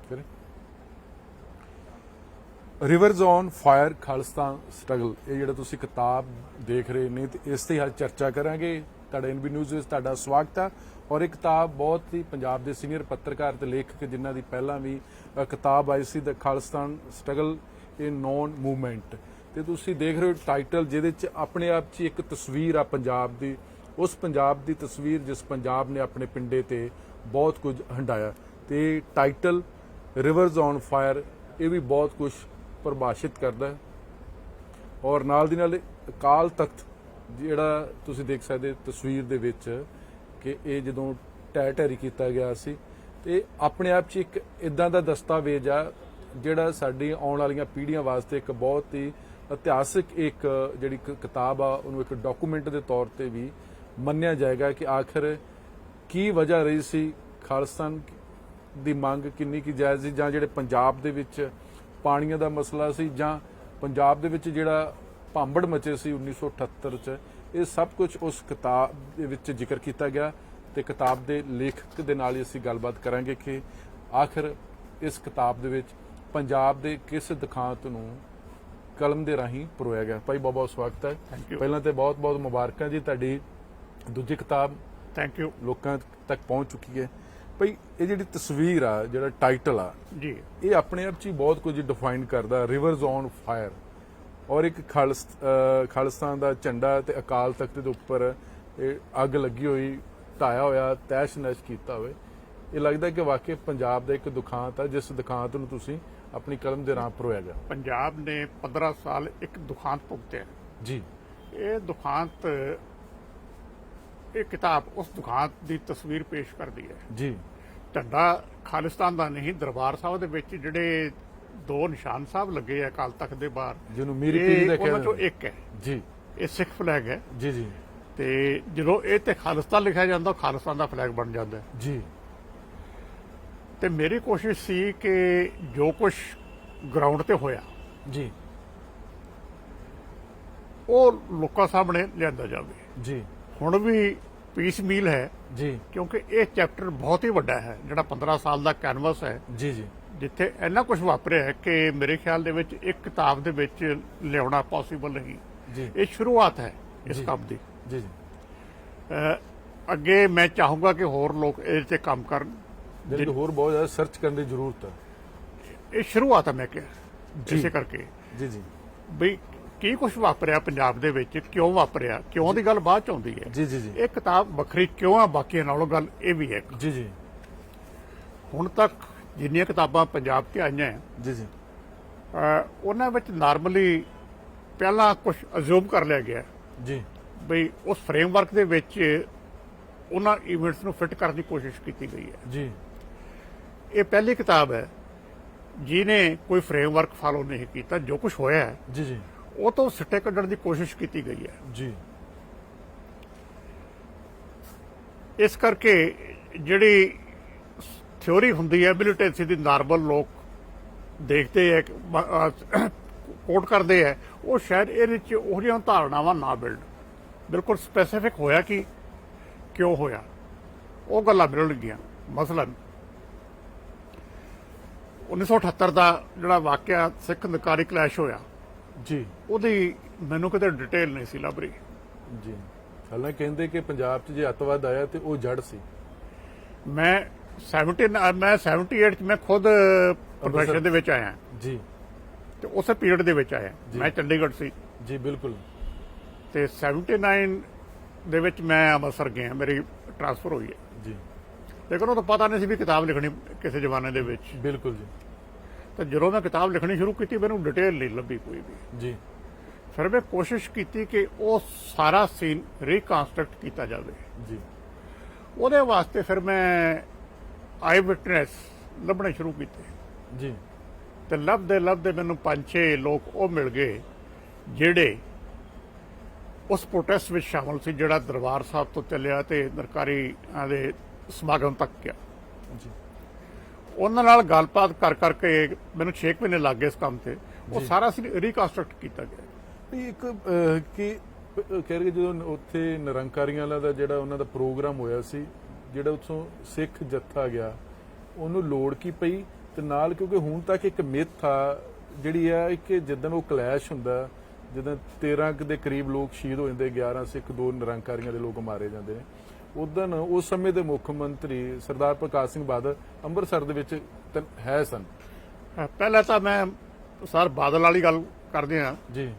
ਫਿਰ reverse on fire Khalistan struggle, ਇਹ ਜਿਹੜਾ ਤੁਸੀਂ ਕਿਤਾਬ ਦੇਖ ਰਹੇ ਨੇ ਤੇ ਇਸ ਤੇ ਅੱਜ ਚਰਚਾ ਕਰਾਂਗੇ। ਤੁਹਾਡਾ ਐਨਬੀ ਨਿਊਜ਼ ਵਿੱਚ ਤੁਹਾਡਾ ਸਵਾਗਤ ਹੈ। ਔਰ ਇਹ ਕਿਤਾਬ ਬਹੁਤ ਹੀ ਪੰਜਾਬ ਦੇ ਸੀਨੀਅਰ ਪੱਤਰਕਾਰ ਤੇ ਲੇਖਕ ਜਿਨ੍ਹਾਂ ਦੀ ਪਹਿਲਾਂ ਵੀ ਕਿਤਾਬ ਆਈ ਸੀ ਦ ਖਾਲਿਸਤਾਨ ਸਟਰਗਲ ਇਹ ਨੌਨ ਮੂਵਮੈਂਟ, ਤੇ ਤੁਸੀਂ ਦੇਖ ਰਹੇ ਹੋ ਟਾਈਟਲ ਜਿਹਦੇ 'ਚ ਆਪਣੇ ਆਪ 'ਚ ਇੱਕ ਤਸਵੀਰ ਆ ਪੰਜਾਬ ਦੀ, ਉਸ ਪੰਜਾਬ ਦੀ ਤਸਵੀਰ ਜਿਸ ਪੰਜਾਬ ਨੇ ਆਪਣੇ ਪਿੰਡੇ ਤੇ ਬਹੁਤ ਕੁਝ ਹੰਡਾਇਆ, ਤੇ ਟਾਈਟਲ ਰਿਵਰਸ ਔਨ ਫਾਇਰ ਇਹ ਵੀ ਬਹੁਤ ਕੁਝ ਪਰਿਭਾਸ਼ਿਤ ਕਰਦਾ ਹੈ। ਔਰ ਨਾਲ ਦੀ ਨਾਲ ਅਕਾਲ ਤਖਤ ਜਿਹੜਾ ਤੁਸੀਂ ਦੇਖ ਸਕਦੇ ਤਸਵੀਰ ਦੇ ਵਿੱਚ ਕਿ ਇਹ ਜਦੋਂ ਢਹਿ ਢੇਰੀ ਕੀਤਾ ਗਿਆ ਸੀ, ਤੇ ਆਪਣੇ ਆਪ 'ਚ ਇੱਕ ਇਦਾਂ ਦਾ ਦਸਤਾਵੇਜ਼ ਆ ਜਿਹੜਾ ਸਾਡੀ ਆਉਣ ਵਾਲੀਆਂ ਪੀੜ੍ਹੀਆਂ ਵਾਸਤੇ ਇੱਕ ਬਹੁਤ ਹੀ ਇਤਿਹਾਸਿਕ ਇੱਕ ਜਿਹੜੀ ਕਿਤਾਬ ਆ ਉਹਨੂੰ ਇੱਕ ਡਾਕੂਮੈਂਟ ਦੇ ਤੌਰ ਤੇ ਵੀ ਮੰਨਿਆ ਜਾਏਗਾ ਕਿ ਆਖਰ ਕੀ ਵਜ੍ਹਾ ਰਹੀ ਸੀ, ਖਾਲਿਸਤਾਨ ਦੀ ਮੰਗ ਕਿੰਨੀ ਕੀ ਜਾਇਜ਼ ਸੀ, ਜਾਂ ਜਿਹੜੇ ਪੰਜਾਬ ਦੇ ਵਿੱਚ ਪਾਣੀਆਂ ਦਾ ਮਸਲਾ ਸੀ, ਜਾਂ ਪੰਜਾਬ ਦੇ ਵਿੱਚ ਜਿਹੜਾ ਭਾਂਬੜ ਮਚੇ ਸੀ 1978 'ਚ, ਇਹ ਸਭ ਕੁਝ ਉਸ ਕਿਤਾਬ ਦੇ ਵਿੱਚ ਜ਼ਿਕਰ ਕੀਤਾ ਗਿਆ। ਤੇ ਕਿਤਾਬ ਦੇ ਲੇਖਕ ਦੇ ਨਾਲ ਹੀ ਅਸੀਂ ਗੱਲਬਾਤ ਕਰਾਂਗੇ ਕਿ ਆਖਰ ਇਸ ਕਿਤਾਬ ਦੇ ਵਿੱਚ ਪੰਜਾਬ ਦੇ ਕਿਸ ਦਿਖਾਂਤ ਨੂੰ ਕਲਮ ਦੇ ਰਾਹੀਂ ਪਰੋਇਆ ਗਿਆ। ਭਾਈ ਬਹੁਤ ਬਹੁਤ ਸਵਾਗਤ ਹੈ। ਪਹਿਲਾਂ ਤੇ ਬਹੁਤ ਬਹੁਤ ਮੁਬਾਰਕਾਂ ਜੀ, ਤੁਹਾਡੀ ਦੂਜੀ ਕਿਤਾਬ ਥੈਂਕ ਯੂ ਲੋਕਾਂ ਤੱਕ ਪਹੁੰਚ ਚੁੱਕੀ ਹੈ। ਭਾਈ ਇਹ ਜਿਹੜੀ ਤਸਵੀਰ ਆ, ਜਿਹੜਾ ਟਾਈਟਲ ਆ ਜੀ, ਇਹ ਆਪਣੇ ਆਪ 'ਚ ਹੀ ਬਹੁਤ ਕੁਝ ਡਿਫਾਈਨ ਕਰਦਾ, ਰਿਵਰਸ ਔਨ ਫਾਇਰ, ਔਰ ਇੱਕ ਖਾਲਿਸਤਾਨ ਦਾ ਝੰਡਾ ਤੇ ਅਕਾਲ ਤਖਤ ਦੇ ਉੱਪਰ ਇਹ ਅੱਗ ਲੱਗੀ ਹੋਈ, ਢਾਇਆ ਹੋਇਆ, ਤੈਸ਼ ਨੈਸ਼ ਕੀਤਾ ਹੋਵੇ। ਇਹ ਲੱਗਦਾ ਕਿ ਵਾਕਈ ਪੰਜਾਬ ਦਾ ਇੱਕ ਦੁਖਾਂਤ ਆ ਜਿਸ ਦੁਖਾਂਤ ਨੂੰ ਤੁਸੀਂ ਆਪਣੀ ਕਲਮ ਦੇ ਰਾਹ ਪਰੋਇਆ ਗਿਆ। ਪੰਜਾਬ ਨੇ 15 ਸਾਲ ਇੱਕ ਦੁਖਾਂਤ ਭੁਗਤਿਆ ਜੀ। ਇਹ ਦੁਖਾਂਤ, ਇਹ ਕਿਤਾਬ ਉਸ ਦੁਖਾਂਤ ਦੀ ਤਸਵੀਰ ਪੇਸ਼ ਕਰਦੀ ਹੈ ਜੀ। ਝੰਡਾ ਖਾਲਿਸਤਾਨ ਦਾ ਨਹੀਂ, ਦਰਬਾਰ ਸਾਹਿਬ ਦੇ ਵਿੱਚ ਜਿਹੜੇ ਦੋ ਨਿਸ਼ਾਨ ਸਾਹਿਬ ਲੱਗੇ ਆ ਅਕਾਲ ਤਖਤ ਦੇ ਬਾਹਰ, ਜਿਹਨੂੰ ਮੀਰੀ ਪੀਰੀ ਦਾ ਉਹਨਾਂ ਚੋਂ ਇੱਕ ਹੈ ਜੀ, ਇਹ ਸਿੱਖ ਫਲੈਗ ਹੈ ਜੀ ਜੀ। ਤੇ ਜਦੋਂ ਇਹ ਤੇ ਖਾਲਿਸਤਾਨ ਲਿਖਿਆ ਜਾਂਦਾ ਖਾਲਿਸਤਾਨ ਦਾ ਫਲੈਗ ਬਣ ਜਾਂਦਾ ਜੀ। ਤੇ ਮੇਰੀ ਕੋਸ਼ਿਸ਼ ਸੀ ਕਿ ਜੋ ਕੁਝ ਗਰਾਊਂਡ ਤੇ ਹੋਇਆ ਜੀ ਉਹ ਲੋਕਾਂ ਸਾਹਮਣੇ ਲਿਆਂਦਾ ਜਾਵੇ। ਜੀ। ਹੁਣ ਵੀ ਪੀਸ ਮੀਲ ਹੈ ਜੀ, ਕਿਉਂਕਿ ਇਹ ਚੈਪਟਰ ਬਹੁਤ ਹੀ ਵੱਡਾ ਹੈ, ਜਿਹੜਾ 15 ਸਾਲ ਦਾ ਕੈਨਵਸ ਹੈ। ਜੀ ਜੀ। ਜਿੱਥੇ ਇੰਨਾ ਕੁਝ ਵਾਪਰਿਆ ਹੈ ਕਿ ਮੇਰੇ ਖਿਆਲ ਦੇ ਵਿੱਚ ਇੱਕ ਕਿਤਾਬ ਦੇ ਵਿੱਚ ਲਿਆਉਣਾ ਪੋਸੀਬਲ ਨਹੀਂ। ਜੀ। ਇਹ ਸ਼ੁਰੂਆਤ ਹੈ ਇਸ ਕੰਮ ਦੀ। ਜੀ ਜੀ। ਅੱਗੇ ਮੈਂ ਚਾਹੂੰਗਾ ਕਿ ਹੋਰ ਲੋਕ ਇਹਦੇ ਤੇ ਕੰਮ ਕਰਨ, ਜਿਹਨੂੰ ਹੋਰ ਬਹੁਤ ਜ਼ਿਆਦਾ ਸਰਚ ਕਰਨ ਦੀ ਜ਼ਰੂਰਤ ਹੈ। ਇਹ ਸ਼ੁਰੂਆਤ ਹੈ ਮੈਂ ਕਿਹਾ, ਇਸੇ ਕਰਕੇ ਜੀ ਜੀ। ਬਈ ਕੀ ਕੁਝ ਵਾਪਰਿਆ ਪੰਜਾਬ ਦੇ ਵਿੱਚ, ਕਿਉਂ ਵਾਪਰਿਆ, ਕਿਉਂ ਦੀ ਗੱਲ ਬਾਅਦ ਚ ਆਉਂਦੀ ਹੈ। ਜੀ ਜੀ ਜੀ। ਇਹ ਕਿਤਾਬ ਵੱਖਰੀ ਕਿਉਂ ਆ ਬਾਕੀਆਂ ਨਾਲੋਂ, ਗੱਲ ਇਹ ਵੀ ਹੈ। ਜੀ ਜੀ। ਹੁਣ ਤੱਕ ਜਿੰਨੀਆਂ ਕਿਤਾਬਾਂ ਪੰਜਾਬ 'ਤੇ ਆਈਆਂ ਜੀ ਜੀ। ਉਹਨਾਂ ਵਿੱਚ ਨਾਰਮਲੀ ਪਹਿਲਾਂ ਕੁਝ ਅਜ਼ਿਊਮ ਕਰ ਲਿਆ ਗਿਆ ਜੀ। ਬਈ ਉਸ ਫਰੇਮਵਰਕ ਦੇ ਵਿੱਚ ਉਹਨਾਂ ਇਵੈਂਟਸ ਨੂੰ ਫਿੱਟ ਕਰਨ ਦੀ ਕੋਸ਼ਿਸ਼ ਕੀਤੀ ਗਈ ਹੈ। ਜੀ। ਇਹ ਪਹਿਲੀ ਕਿਤਾਬ ਹੈ ਜਿਹਨੇ ਕੋਈ ਫਰੇਮਵਰਕ ਫਾਲੋ ਨਹੀਂ ਕੀਤਾ। ਜੋ ਕੁਝ ਹੋਇਆ ਹੈ ਜੀ ਜੀ। ਉਹ ਤੋਂ ਸਿੱਟੇ ਕੱਢਣ ਦੀ ਕੋਸ਼ਿਸ਼ ਕੀਤੀ ਗਈ ਹੈ। ਜੀ। ਇਸ ਕਰਕੇ ਜਿਹੜੀ ਥਿਉਰੀ ਹੁੰਦੀ ਹੈ ਮਿਲੀਟੈਂਸੀ ਦੀ, ਨਾਰਮਲ ਲੋਕ ਦੇਖਦੇ ਹੈ, ਕੋਟ ਕਰਦੇ ਹੈ, ਉਹ ਸ਼ਾਇਦ ਇਹਦੇ ਵਿੱਚ ਉਹ ਜਿਹੀਆਂ ਧਾਰਨਾਵਾਂ ਨਾ ਬਿਲਡ। ਬਿਲਕੁਲ ਸਪੈਸੀਫਿਕ ਹੋਇਆ ਕਿ ਕਿਉਂ ਹੋਇਆ, ਉਹ ਗੱਲਾਂ ਮਿਲਣਗੀਆਂ। ਮਸਲਨ 1978 ਦਾ ਜਿਹੜਾ ਵਾਕਿਆ ਸਿੱਖ ਨਕਾਰੀ ਕਲੈਸ਼ ਹੋਇਆ ਜੀ, ਉਹਦੀ ਮੈਨੂੰ ਕਿਤੇ ਡਿਟੇਲ ਨਹੀਂ ਸੀ ਲੱਭ ਰਹੀ। ਜੀ। ਹਾਲਾਂ ਕਹਿੰਦੇ ਕਿ ਪੰਜਾਬ 'ਚ ਜੇ ਅੱਤਵਾਦ ਆਇਆ ਤੇ ਉਹ ਜੜ ਸੀ। ਮੈਂ 78 'ਚ ਮੈਂ ਖੁਦ ਪ੍ਰੋਫੈਸ਼ਨ ਦੇ ਵਿੱਚ ਆਇਆ ਜੀ, ਤੇ ਉਸੇ ਪੀਰੀਅਡ ਦੇ ਵਿੱਚ ਆਇਆ। ਮੈਂ ਚੰਡੀਗੜ੍ਹ ਸੀ ਜੀ। ਬਿਲਕੁਲ। ਤੇ 79 ਦੇ ਵਿੱਚ ਮੈਂ ਅੰਮ੍ਰਿਤਸਰ ਗਿਆ, ਮੇਰੀ ਟ੍ਰਾਂਸਫਰ ਹੋਈ ਹੈ ਜੀ। ਲੇਕਿਨ ਉਹ ਤਾਂ ਪਤਾ ਨਹੀਂ ਸੀ ਵੀ ਕਿਤਾਬ ਲਿਖਣੀ ਕਿਸੇ ਜ਼ਮਾਨੇ ਦੇ ਵਿੱਚ। ਬਿਲਕੁਲ ਜੀ। ਤੇ ਜਦੋਂ ਮੈਂ ਕਿਤਾਬ ਲਿਖਣੀ ਸ਼ੁਰੂ ਕੀਤੀ ਮੈਨੂੰ ਡਿਟੇਲ ਨਹੀਂ ਲੱਭੀ ਕੋਈ ਵੀ। ਜੀ। ਫਿਰ ਮੈਂ ਕੋਸ਼ਿਸ਼ ਕੀਤੀ ਕਿ ਉਹ ਸਾਰਾ ਸੀਨ ਰੀਕਨਸਟਰਕਟ ਕੀਤਾ ਜਾਵੇ। ਜੀ। ਉਹਦੇ ਵਾਸਤੇ ਫਿਰ ਮੈਂ ਆਈ ਵਿਟਨੈਸ ਲੱਭਣੇ ਸ਼ੁਰੂ ਕੀਤੇ। ਜੀ। ਤੇ ਲੱਭਦੇ ਲੱਭਦੇ ਮੈਨੂੰ 5-6 ਲੋਕ ਉਹ ਮਿਲ ਗਏ ਜਿਹੜੇ ਉਸ ਪ੍ਰੋਟੈਸਟ ਵਿੱਚ ਸ਼ਾਮਲ ਸੀ, ਜਿਹੜਾ ਦਰਬਾਰ ਸਾਹਿਬ ਤੋਂ ਚੱਲਿਆ ਤੇ ਨਰਕਾਰੀਆਂ ਦੇ ਸਮਾਗਮ ਤੱਕ ਗਿਆ। ਜੀ। ਉਹਨਾਂ ਨਾਲ ਗੱਲਬਾਤ ਕਰ ਕਰਕੇ ਮੈਨੂੰ 6 ਮਹੀਨੇ ਲੱਗ ਗਏ ਇਸ ਕੰਮ ਤੇ। ਉਹ ਸਾਰਾ ਰੀਕਨਸਟਰਕਟ ਕੀਤਾ ਗਿਆ। ਇੱਕ ਕਿ ਕਹਿ ਰਹੇ ਜਦੋਂ ਉੱਥੇ ਨਿਰੰਕਾਰੀਆਂ ਦਾ ਜਿਹੜਾ ਉਹਨਾਂ ਦਾ ਪ੍ਰੋਗਰਾਮ ਹੋਇਆ ਸੀ, ਜਿਹੜਾ ਉੱਥੋਂ ਸਿੱਖ ਜੱਥਾ ਗਿਆ, ਉਹਨੂੰ ਲੋੜ ਕੀ ਪਈ ਤੇ ਨਾਲ ਕਿਉਂਕਿ ਹੁਣ ਤੱਕ ਇੱਕ ਮਿੱਥ ਆ ਜਿਹੜੀ ਆ ਕਿ ਜਦੋਂ ਉਹ ਕਲੈਸ਼ ਹੁੰਦਾ, ਜਦੋਂ 13 ਦੇ ਕਰੀਬ ਲੋਕ ਸ਼ਹੀਦ ਹੋ ਜਾਂਦੇ, 11 ਸਿੱਖ 2 ਨਿਰੰਕਾਰੀਆਂ ਦੇ ਲੋਕ ਮਾਰੇ ਜਾਂਦੇ ਨੇ, ਉਦੋਂ ਉਸ ਸਮੇਂ ਦੇ ਮੁੱਖ ਮੰਤਰੀ ਸਰਦਾਰ ਪ੍ਰਕਾਸ਼ ਸਿੰਘ ਬਾਦਲ ਅੰਮ੍ਰਿਤਸਰ ਦੇ ਵਿੱਚ ਹੈ ਸਨ। ਪਹਿਲਾਂ ਤਾਂ ਮੈਂ ਸਰ ਬਾਦਲ ਵਾਲੀ ਗੱਲ ਕਰਦੇ ਆ ਜੀ,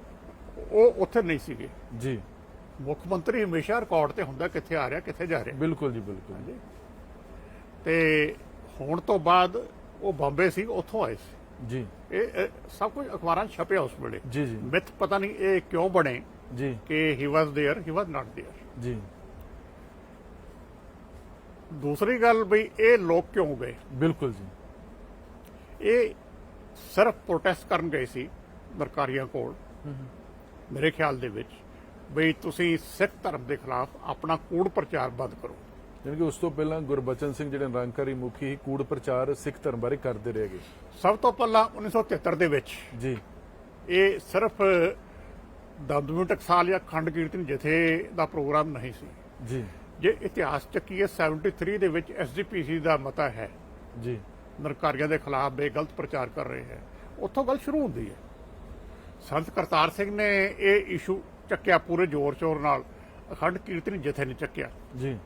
ਉਹ ਉੱਥੇ ਨਹੀਂ ਸੀਗੇ ਜੀ। ਮੁੱਖ ਮੰਤਰੀ ਹਮੇਸ਼ਾ ਰਿਕਾਰਡ ਤੇ ਹੁੰਦਾ ਕਿੱਥੇ ਆ ਰਿਹਾ ਕਿੱਥੇ ਜਾ ਰਿਹਾ। ਬਿਲਕੁਲ ਜੀ, ਬਿਲਕੁਲ ਜੀ। ਤੇ ਹੋਣ ਤੋਂ ਬਾਅਦ ਉਹ ਬੰਬੇ ਸੀ, ਉੱਥੋਂ ਆਏ ਸੀ। ਜੀ, ਇਹ ਸਭ ਕੁਝ ਅਖਬਾਰਾਂ 'ਚ ਛਪਿਆ ਉਸ ਵੇਲੇ। ਜੀ, ਜੀ, ਮਿੱਥ ਪਤਾ ਨਹੀਂ ਇਹ ਕਿਉਂ ਬਣੇ ਜੀ, ਕਿ ਹੀ ਵਾਸ there he was not there. ਜੀ। ਦੂਸਰੀ ਗੱਲ ਬਈ ਇਹ ਲੋਕ ਕਿਉਂ ਗਏ? ਬਿਲਕੁਲ ਜੀ। ਇਹ ਸਿਰਫ ਪ੍ਰੋਟੈਸਟ ਕਰਨ ਗਏ ਸੀ ਨਿਰੰਕਾਰੀਆਂ ਕੋਲ, ਮੇਰੇ ਖਿਆਲ ਦੇ ਵਿੱਚ, ਬਈ ਤੁਸੀਂ ਸਿੱਖ ਧਰਮ ਦੇ ਖਿਲਾਫ ਆਪਣਾ ਕੂੜ ਪ੍ਰਚਾਰ ਬੰਦ ਕਰੋ। ਜਾਣੀ ਕਿ ਉਸ ਤੋਂ ਪਹਿਲਾਂ ਗੁਰਬਚਨ ਸਿੰਘ ਜਿਹੜੇ ਨਿਰੰਕਾਰੀ ਮੁਖੀ ਸੀ, ਕੂੜ ਪ੍ਰਚਾਰ ਸਿੱਖ ਧਰਮ ਬਾਰੇ ਕਰਦੇ ਰਹੇਗੇ। ਸਭ ਤੋਂ ਪਹਿਲਾਂ 1973 ਦੇ ਵਿੱਚ ਜੀ, ਇਹ ਸਿਰਫ ਦਮਦਮੀ ਟਕਸਾਲ ਜਾਂ ਖੰਡ ਕੀਰਤਨ ਜਥੇ ਦਾ ਪ੍ਰੋਗਰਾਮ ਨਹੀਂ ਸੀ। ਜੀ, ਜੇ ਇਤਿਹਾਸ ਚੱਕੀਏ 73 ਦੇ ਵਿੱਚ ਐਸਜੀਪੀਸੀ ਦਾ ਮਤਾ ਹੈ, ਜੀ, ਨਿਰੰਕਾਰੀਆਂ ਦੇ ਖਿਲਾਫ ਬੇਗਲਤ ਪ੍ਰਚਾਰ ਕਰ ਰਹੇ ਹੈ, ਉੱਥੋਂ ਗੱਲ ਸ਼ੁਰੂ ਹੁੰਦੀ ਹੈ। ਸੰਤ ਕਰਤਾਰ ਸਿੰਘ ਨੇ ਇਹ ਇਸ਼ੂ ਚੱਕਿਆ ਪੂਰੇ ਜ਼ੋਰ ਸ਼ੋਰ ਨਾਲ, ਅਖੰਡ ਕੀਰਤਨ ਜਥੇ ਨੇ ਚੱਕਿਆ। ਜੀ,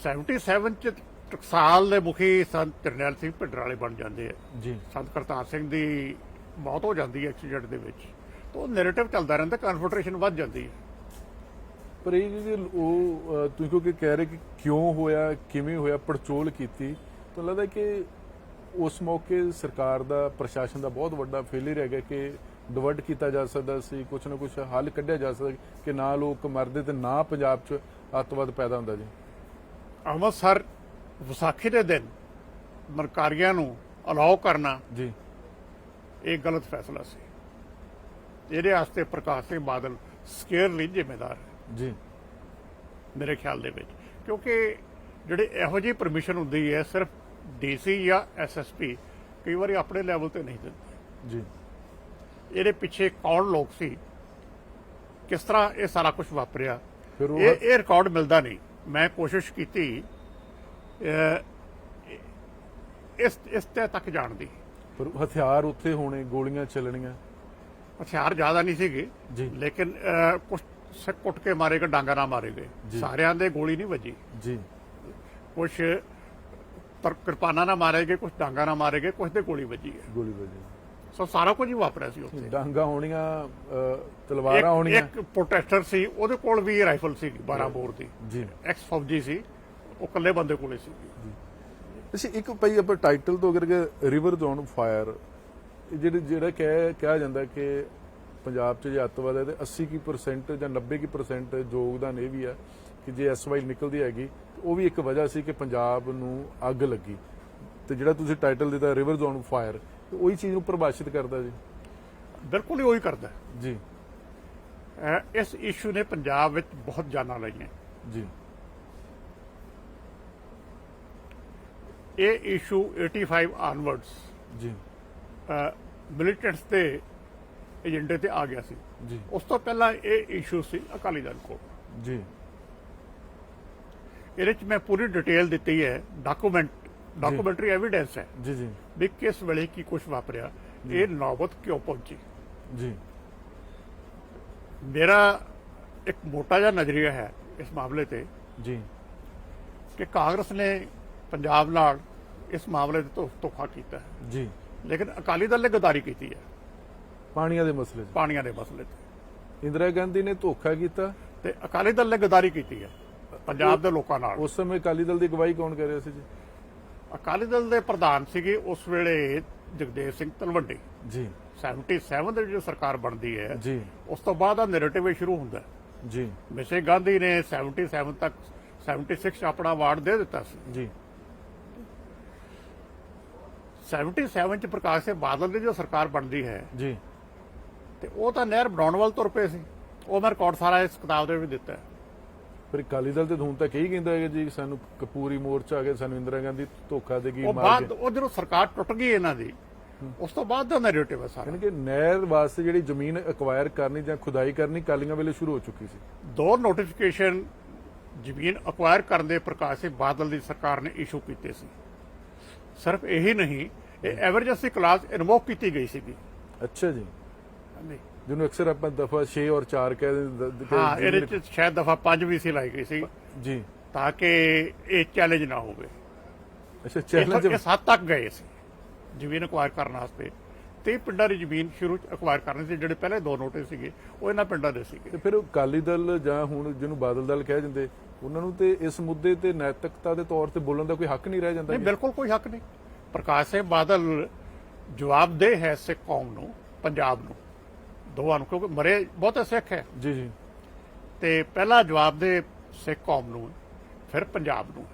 77 ਚ ਟਕਸਾਲ ਦੇ ਮੁਖੀ ਸੰਤ ਜਰਨੈਲ ਸਿੰਘ ਭਿੰਡਰਾਲੇ ਬਣ ਜਾਂਦੇ ਆ। ਜੀ। ਸੰਤ ਕਰਤਾਰ ਸਿੰਘ ਦੀ ਮੌਤ ਹੋ ਜਾਂਦੀ ਹੈ ਐਕਸੀਡੈਂਟ ਦੇ ਵਿੱਚ, ਤਾਂ ਉਹ ਨੈਰੇਟਿਵ ਚੱਲਦਾ ਰਹਿੰਦਾ, ਕਨਫੈਡਰੇਸ਼ਨ ਵੱਧ ਜਾਂਦੀ ਹੈ। ਪਰ ਇਹ ਜਿਹੜੀ ਉਹ ਤੁਸੀਂ ਕਿਉਂਕਿ ਕਹਿ ਰਹੇ ਕਿ ਕਿਉਂ ਹੋਇਆ, ਕਿਵੇਂ ਹੋਇਆ, ਪੜਚੋਲ ਕੀਤੀ, ਤਾਂ ਲੱਗਦਾ ਕਿ ਉਸ ਮੌਕੇ ਸਰਕਾਰ ਦਾ, ਪ੍ਰਸ਼ਾਸਨ ਦਾ ਬਹੁਤ ਵੱਡਾ ਫੇਲਿਅਰ ਹੈਗਾ ਕਿ ਡਿਵਰਟ ਕੀਤਾ ਜਾ ਸਕਦਾ ਸੀ, ਕੁਛ ਨਾ ਕੁਛ ਹੱਲ ਕੱਢਿਆ ਜਾ ਸਕਦਾ ਕਿ ਨਾ ਲੋਕ ਮਰਦੇ ਤੇ ਨਾ ਪੰਜਾਬ 'ਚ ਅੱਤਵਾਦ ਪੈਦਾ ਹੁੰਦਾ। ਜੀ, ਅੰਮ੍ਰਿਤਸਰ ਵਿਸਾਖੀ ਦੇ ਦਿਨ ਨਿਰੰਕਾਰੀਆਂ ਨੂੰ ਅਲਾਉ ਕਰਨਾ ਜੀ, ਇਹ ਗਲਤ ਫੈਸਲਾ ਸੀ। ਇਹਦੇ ਵਾਸਤੇ ਪ੍ਰਕਾਸ਼ ਸਿੰਘ ਬਾਦਲ ਸਕੇਅਰਲੀ ਜ਼ਿੰਮੇਦਾਰ ਹੈ ਜੀ, ਮੇਰੇ ਖਿਆਲ ਦੇ ਵਿੱਚ, ਕਿਉਂਕਿ ਜਿਹੜੇ ਇਹੋ ਜਿਹੀ ਪਰਮਿਸ਼ਨ ਹੁੰਦੀ ਹੈ ਸਿਰਫ ਡੀਸੀ ਜਾਂ ਐਸਐਸਪੀ ਕਈ ਵਾਰੀ ਆਪਣੇ ਲੈਵਲ ਤੇ ਨਹੀਂ ਦਿੰਦੇ। ਜੀ। ਇਹਦੇ ਪਿੱਛੇ ਕੌਣ ਲੋਕ ਸੀ, ਕਿਸ ਤਰ੍ਹਾਂ ਇਹ ਸਾਰਾ ਕੁਝ ਵਾਪਰਿਆ, ਫਿਰ ਉਹ ਇਹ ਰਿਕਾਰਡ ਮਿਲਦਾ ਨਹੀਂ। ਮੈਂ ਕੋਸ਼ਿਸ਼ ਕੀਤੀ ਇਸ ਤੇ ਤੱਕ ਜਾਣ ਦੀ। ਪਰ ਹਥਿਆਰ ਉੱਥੇ ਹੋਣੇ, ਗੋਲੀਆਂ ਚੱਲਣੀਆਂ। ਹਥਿਆਰ ਜ਼ਿਆਦਾ ਨਹੀਂ ਸੀਗੇ ਜੀ, ਲੇਕਿਨ ਕੁਝ ਸਿੱਖ ਕੁੱਟ ਕੇ ਮਾਰੇ ਗਏ, ਡਾਂਗਾ ਨਾਲ ਮਾਰੇ ਗਏ, ਜੀ। ਸਾਰਿਆਂ ਦੇ ਗੋਲੀ ਨਹੀਂ ਵੱਜੀ। ਜੀ, ਕੁਝ ਕਿਰਪਾਨਾਂ ਨਾਲ ਮਾਰੇ ਗਏ, ਕੁਝ ਡਾਂਗਾ ਨਾਲ ਮਾਰੇ ਗਏ, ਕੁਝ ਤੇ ਗੋਲੀ ਵੱਜੀ ਹੈ। ਗੋਲੀ ਵੱਜੀ। ਸੋ ਸਾਰਾ ਕੁਝ ਹੀ ਵਾਪਰਿਆ ਸੀ ਉੱਥੇ। ਡਾਂਗਾ ਹੋਣੀਆਂ, ਤਲਵਾਰਾਂ ਹੋਣੀਆਂ। ਇੱਕ ਪ੍ਰੋਟੈਸਟਰ ਸੀ, ਉਹਦੇ ਕੋਲ ਵੀ ਰਾਈਫਲ ਸੀ 12 ਬੋਰ ਦੀ। ਜੀ। ਐਕਸ ਫੌਜੀ ਸੀ, ਉਹ ਇਕੱਲੇ ਬੰਦੇ ਕੋਲੇ ਸੀ। ਅੱਛਾ, ਇੱਕ ਭਾਈ ਆਪਾਂ ਟਾਈਟਲ ਤੋਂ ਕਰਕੇ ਰਿਵਰ ਜ਼ੋਨ ਫਾਇਰ, ਜਿਹੜਾ ਕਿਹਾ ਜਾਂਦਾ ਕਿ ਪੰਜਾਬ 'ਚ ਜੇ ਅੱਤਵਾਦ ਹੈ ਤੇ 80% ਜਾਂ 90% ਯੋਗਦਾਨ ਇਹ ਵੀ ਆ ਕਿ ਜੇ ਐਸਵਾਈ ਨਿਕਲਦੀ ਹੈਗੀ, ਉਹ ਵੀ ਇੱਕ ਵਜ੍ਹਾ ਸੀ ਕਿ ਪੰਜਾਬ ਨੂੰ ਅੱਗ ਲੱਗੀ। ਤੇ ਜਿਹੜਾ ਤੁਸੀਂ ਟਾਈਟਲ ਦਿੱਤਾ ਰਿਵਰ ਜ਼ੋਨ ਫਾਇਰ, ਉਹੀ ਚੀਜ਼ ਨੂੰ ਪ੍ਰਭਾਸ਼ਿਤ ਕਰਦਾ। ਜੀ, ਬਿਲਕੁਲ ਹੀ ਉਹੀ ਕਰਦਾ। ਜੀ। ਇਸ ਇਸ਼ੂ ਨੇ ਪੰਜਾਬ ਵਿੱਚ ਬਹੁਤ ਜਾਨਾਂ ਲਈਆਂ। ਜੀ, ਇਹ ਇਸ਼ੂ 85 ਆਨਵਰਡਸ ਜੀ, ਮਿਲੀਟੈਂਟਸ ਦੇ ਏਜੰਡੇ ਤੇ ਆ ਗਿਆ ਸੀ। ਜੀ, ਉਸ ਤੋਂ ਪਹਿਲਾਂ ਇਹ ਇਸ਼ੂ ਸੀ ਅਕਾਲੀ ਦਲ ਕੋਲ। ਜੀ, ਇਹਦੇ ਚ ਮੈਂ ਪੂਰੀ ਡਿਟੇਲ ਦਿੱਤੀ ਹੈ, ਡਾਕੂਮੈਂਟਰੀ ਐਵੀਡੈਂਸ ਹੈ ਜੀ, ਜੀ, ਵੀ ਕਿਸ ਵੇਲੇ ਕੀ ਕੁਝ ਵਾਪਰਿਆ, ਇਹ ਨੌਬਤ ਕਿਉਂ ਪਹੁੰਚੀ। ਜੀ। ਮੇਰਾ ਇੱਕ ਮੋਟਾ ਜਿਹਾ ਨਜ਼ਰੀਆ ਹੈ ਇਸ ਮਾਮਲੇ ਤੇ ਜੀ, ਕਿ ਕਾਂਗਰਸ ਨੇ ਪੰਜਾਬ ਨਾਲ ਇਸ ਮਾਮਲੇ ਤੇ ਧੋਖਾ ਕੀਤਾ ਹੈ, ਜੀ। ਲੇਕਿਨ ਅਕਾਲੀ ਦਲ ਨੇ ਗਦਾਰੀ ਕੀਤੀ ਹੈ ਪਾਣੀਆਂ ਦੇ ਮਸਲੇ 'ਚ ਪਾਣੀਆਂ ਦੇ ਮਸਲੇ ਤੇ, ਇੰਦਰਾ ਗਾਂਧੀ ਨੇ ਧੋਖਾ ਕੀਤਾ ਤੇ ਅਕਾਲੀ ਦਲ ਨੇ ਗਦਾਰੀ ਕੀਤੀ ਹੈ ਪੰਜਾਬ ਦੇ ਲੋਕਾਂ ਨਾਲ। ਉਸ ਸਮੇਂ ਅਕਾਲੀ ਦਲ ਦੀ ਅਗਵਾਈ ਕੌਣ ਕਰ ਰਿਹਾ ਸੀ? ਜੀ, ਅਕਾਲੀ ਦਲ ਦੇ ਪ੍ਰਧਾਨ ਸੀਗੇ ਉਸ ਵੇਲੇ ਜਗਦੇਵ ਸਿੰਘ ਤਲਵੰਡੀ। ਜੀ, 77 ਦੇ ਜੋ ਸਰਕਾਰ ਬਣਦੀ ਹੈ, ਜੀ, ਉਸ ਤੋਂ ਬਾਅਦ ਆ ਨੈਰੇਟਿਵ ਸ਼ੁਰੂ ਹੁੰਦਾ। ਜੀ, ਮਿਸੇ ਗਾਂਧੀ ਨੇ 77 ਤੱਕ 76 ਆਪਣਾ ਅਵਾਰਡ ਦੇ ਦਿੱਤਾ ਸੀ। ਜੀ, 77 ਚ ਪ੍ਰਕਾਸ਼ ਸਿੰਘ ਬਾਦਲ ਦੀ ਜੋ ਸਰਕਾਰ ਬਣਦੀ ਹੈ, ਜੀ। ਤੇ ਉਹ ਤਾਂ ਨਹਿਰ ਬਣਾਉਣ ਵੱਲ ਤੁਰ ਪਏ ਸੀ। ਉਹ ਮੈਂ ਰਿਕਾਰਡ ਸਾਰਾ ਇਸ ਕਿਤਾਬ ਦੇ ਵਿੱਚ ਦਿੱਤਾ ਹੈ। ਫਿਰ ਅਕਾਲੀ ਦਲ ਤੇ ਹੁਣ ਤੱਕ ਇਹੀ ਕਹਿੰਦਾ ਹੈ ਜੀ ਸਾਨੂੰ ਕਪੂਰੀ ਮੋਰਚਾ ਆ ਗਿਆ, ਸਾਨੂੰ ਇੰਦਰਾ ਗਾਂਧੀ ਧੋਖਾ ਦੇਗੀ, ਉਹ ਮਾਰ ਬਾਅਦ ਕੇ। ਉਹ ਜਦੋਂ ਸਰਕਾਰ ਟੁੱਟ ਗਈ ਇਹਨਾਂ ਦੀ, ਉਸ ਤੋਂ ਬਾਅਦ ਦਾ ਨੈਰੇਟਿਵ ਹੈ ਸਾਰਾ। ਯਾਨੀ ਕਿ ਨਹਿਰ ਵਾਸਤੇ ਜਿਹੜੀ ਜ਼ਮੀਨ ਐਕਵਾਇਰ ਕਰਨੀ ਜਾਂ ਖੁਦਾਈ ਕਰਨੀ ਕਾਲੀਆਂ ਵੇਲੇ ਸ਼ੁਰੂ ਹੋ ਚੁੱਕੀ ਸੀ। 2 ਨੋਟੀਫਿਕੇਸ਼ਨ ਜ਼ਮੀਨ ਅਕਵਾਇਰ ਕਰਨ ਦੇ ਪ੍ਰਕਾਸ਼ ਸਿੰਘ ਬਾਦਲ ਦੀ ਸਰਕਾਰ ਨੇ ਇਸ਼ੂ ਕੀਤੇ ਸੀ। ਸਿਰਫ ਇਹੀ ਨਹੀਂ, ਇਹ ਐਮਰਜੈਂਸੀ ਕਲਾਸ ਇਨਵੋਕ ਕੀਤੀ ਗਈ ਸੀਗੀ। ਅੱਛਾ ਜੀ, ਹਾਂਜੀ, ਜਿਹਨੂੰ ਅਕਸਰ ਆਪਾਂ ਦਫਾ 6 ਔਰ 4 ਕਹਿ ਦਿੰਦੇ। ਹਾਂ, ਇਹਦੇ ਚ ਸ਼ਾਇਦ ਦਫਾ 5 ਵੀ ਸੀ ਲਾਈ ਗਈ ਸੀ ਜੀ, ਤਾਂ ਕਿ ਇਹ ਚੈਲੰਜ ਨਾ ਹੋਵੇ। ਅੱਛਾ ਚੈਲੰਜ। ਇਸ ਹੱਦ ਤੱਕ ਗਏ ਸੀ ਜ਼ਮੀਨ ਅਕਵਾਇਰ ਕਰਨ ਵਾਸਤੇ। 30 ਪਿੰਡਾਂ ਦੀ ਜ਼ਮੀਨ ਸ਼ੁਰੂ ਚ ਅਕਵਾਇਰ ਕਰਨੀ ਸੀ। ਜਿਹੜੇ ਪਹਿਲੇ 2 ਨੋਟਿਸ ਸੀਗੇ ਉਹ ਇਹਨਾਂ ਪਿੰਡਾਂ ਦੇ ਸੀਗੇ। ਤੇ ਫਿਰ ਅਕਾਲੀ ਦਲ ਜਾਂ ਹੁਣ ਜਿਹਨੂੰ ਬਾਦਲ ਦਲ ਕਹਿ ਦਿੰਦੇ, ਉਹਨਾਂ ਨੂੰ ਤੇ ਇਸ ਮੁੱਦੇ ਤੇ ਨੈਤਿਕਤਾ ਦੇ ਤੌਰ ਤੇ ਬੋਲਣ ਦਾ ਕੋਈ ਹੱਕ ਨਹੀਂ ਰਹਿ ਜਾਂਦਾ। ਨਹੀਂ, ਬਿਲਕੁਲ ਕੋਈ ਹੱਕ ਨਹੀਂ। ਪ੍ਰਕਾਸ਼ ਸਿੰਘ ਬਾਦਲ ਜਵਾਬਦੇਹ ਹੈ ਸਿੱਖ ਕੌਮ ਨੂੰ, ਪੰਜਾਬ ਨੂੰ, ਦੋਵਾਂ ਨੂੰ, ਕਿਉਂਕਿ ਮਰੇ ਬਹੁਤੇ ਸਿੱਖ ਹੈ। ਜੀ ਜੀ, ਤੇ ਪਹਿਲਾ ਜਵਾਬਦੇਹ ਸਿੱਖ ਕੌਮ ਨੂੰ, ਫਿਰ ਪੰਜਾਬ ਨੂੰ,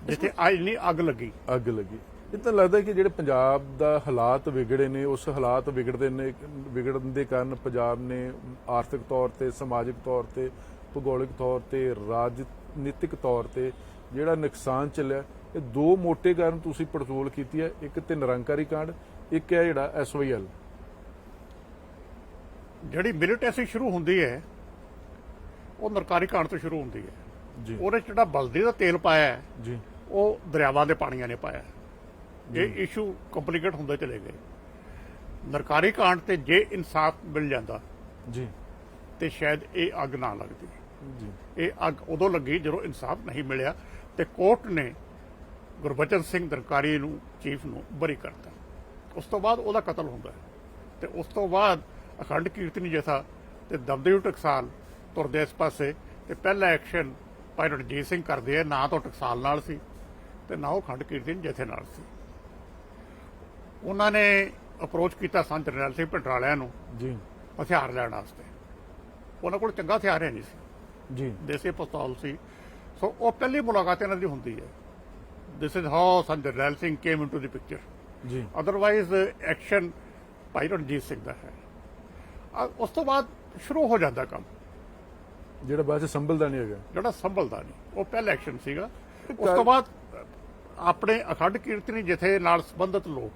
ਜਿੱਥੇ ਅੱਜ ਨਹੀਂ ਅੱਗ ਲੱਗੀ। ਅੱਗ ਲੱਗੀ। ਇਹ ਤਾਂ ਲੱਗਦਾ ਕਿ ਜਿਹੜੇ ਪੰਜਾਬ ਦਾ ਹਾਲਾਤ ਵਿਗੜੇ ਨੇ, ਉਸ ਹਾਲਾਤ ਵਿਗੜਨ ਦੇ ਕਾਰਨ ਪੰਜਾਬ ਨੇ ਆਰਥਿਕ ਤੌਰ ਤੇ, ਸਮਾਜਿਕ ਤੌਰ ਤੇ, ਭੂਗੋਲਿਕ ਤੌਰ ਤੇ, ਰਾਜਨੀਤਿਕ ਤੌਰ ਤੇ ਜਿਹੜਾ ਨੁਕਸਾਨ ਚੱਲਿਆ, ਇਹ 2 ਮੋਟੇ ਕਾਰਨ ਤੁਸੀਂ ਪੜਤਾਲ ਕੀਤੀ ਹੈ। ਇੱਕ ਤੇ ਨਿਰੰਕਾਰੀ ਕਾਂਡ, ਇੱਕ ਹੈ ਜਿਹੜਾ SYL। ਜਿਹੜੀ ਮਿਲੀਟੈਂਸੀ ਸ਼ੁਰੂ ਹੁੰਦੀ ਹੈ ਉਹ ਨਿਰੰਕਾਰੀ ਕਾਂਡ ਤੋਂ ਸ਼ੁਰੂ ਹੁੰਦੀ ਹੈ ਜੀ ਉਹਦੇ 'ਚ ਜਿਹੜਾ ਬਲਦੀ ਦਾ ਤੇਲ ਪਾਇਆ ਹੈ ਜੀ, ਉਹ ਦਰਿਆਵਾਂ ਦੇ ਪਾਣੀਆਂ ਨੇ ਪਾਇਆ। ਇਹ ਇਸ਼ੂ ਕੰਪਲਿਕੇਟ ਹੁੰਦੇ ਚਲੇ ਗਏ। ਨਿਰੰਕਾਰੀ ਕਾਂਡ ਤੇ ਜੇ ਇਨਸਾਫ ਮਿਲ ਜਾਂਦਾ ਜੀ ਤੇ ਸ਼ਾਇਦ ਇਹ ਅੱਗ ਨਾ ਲੱਗਦੀ। ਜੀ, ਇਹ ਅੱਗ ਉਦੋਂ ਲੱਗੀ ਜਦੋਂ ਇਨਸਾਫ ਨਹੀਂ ਮਿਲਿਆ ਤੇ ਕੋਰਟ ਨੇ ਗੁਰਬਚਨ ਸਿੰਘ ਨਿਰੰਕਾਰੀ ਨੂੰ, ਚੀਫ ਨੂੰ, ਬਰੀ ਕਰਤਾ। ਉਸ ਤੋਂ ਬਾਅਦ ਉਹਦਾ ਕਤਲ ਹੁੰਦਾ ਹੈ ਤੇ ਉਸ ਤੋਂ ਬਾਅਦ ਅਖੰਡ ਕੀਰਤਨੀ ਜਥਾ ਤੇ ਦਮਦਮੀ ਟਕਸਾਲ ਤੁਰਦੇ ਇਸ ਪਾਸੇ। ਤੇ ਪਹਿਲਾ ਐਕਸ਼ਨ ਭਾਈ ਰਣਜੀਤ ਸਿੰਘ ਕਰਦੇ ਆ, ਨਾ ਤਾਂ ਟਕਸਾਲ ਨਾਲ ਸੀ ਤੇ ਨਾ ਉਹ ਅਖੰਡ ਕੀਰਤਨੀ ਜਥੇ ਨਾਲ ਸੀ। ਉਹਨਾਂ ਨੇ ਅਪਰੋਚ ਕੀਤਾ ਸੰਤ ਜਰਨੈਲ ਸਿੰਘ ਭਿੰਡਰਾਲਿਆਂ ਨੂੰ ਜੀ ਹਥਿਆਰ ਲੈਣ ਵਾਸਤੇ। ਉਹਨਾਂ ਕੋਲ ਚੰਗਾ ਹਥਿਆਰ ਹੈ ਨਹੀਂ ਸੀ, ਜੀ, ਦੇਸੀ ਪਿਸਤੌਲ ਸੀ। ਸੋ ਉਹ ਪਹਿਲੀ ਮੁਲਾਕਾਤ ਇਹਨਾਂ ਦੀ ਹੁੰਦੀ ਹੈ। ਦਿਸ is how Sant Jarnail Singh came into the picture. ਜੀ, ਅਦਰਵਾਈਜ਼ ਐਕਸ਼ਨ ਭਾਈ ਰਣਜੀਤ ਸਿੰਘ ਦਾ ਹੈ। ਉਸ ਤੋਂ ਬਾਅਦ ਸ਼ੁਰੂ ਹੋ ਜਾਂਦਾ ਕੰਮ ਜਿਹੜਾ ਬਾਅਦ ਚ ਸੰਭਲਦਾ ਨਹੀਂ ਹੈਗਾ, ਜਿਹੜਾ ਸੰਭਲਦਾ ਨਹੀਂ। ਉਹ ਪਹਿਲਾ ਐਕਸ਼ਨ ਸੀਗਾ। ਉਸ ਤੋਂ ਬਾਅਦ ਆਪਣੇ ਅਖੰਡ ਕੀਰਤਨੀ ਜਥੇ ਨਾਲ ਸੰਬੰਧਿਤ ਲੋਕ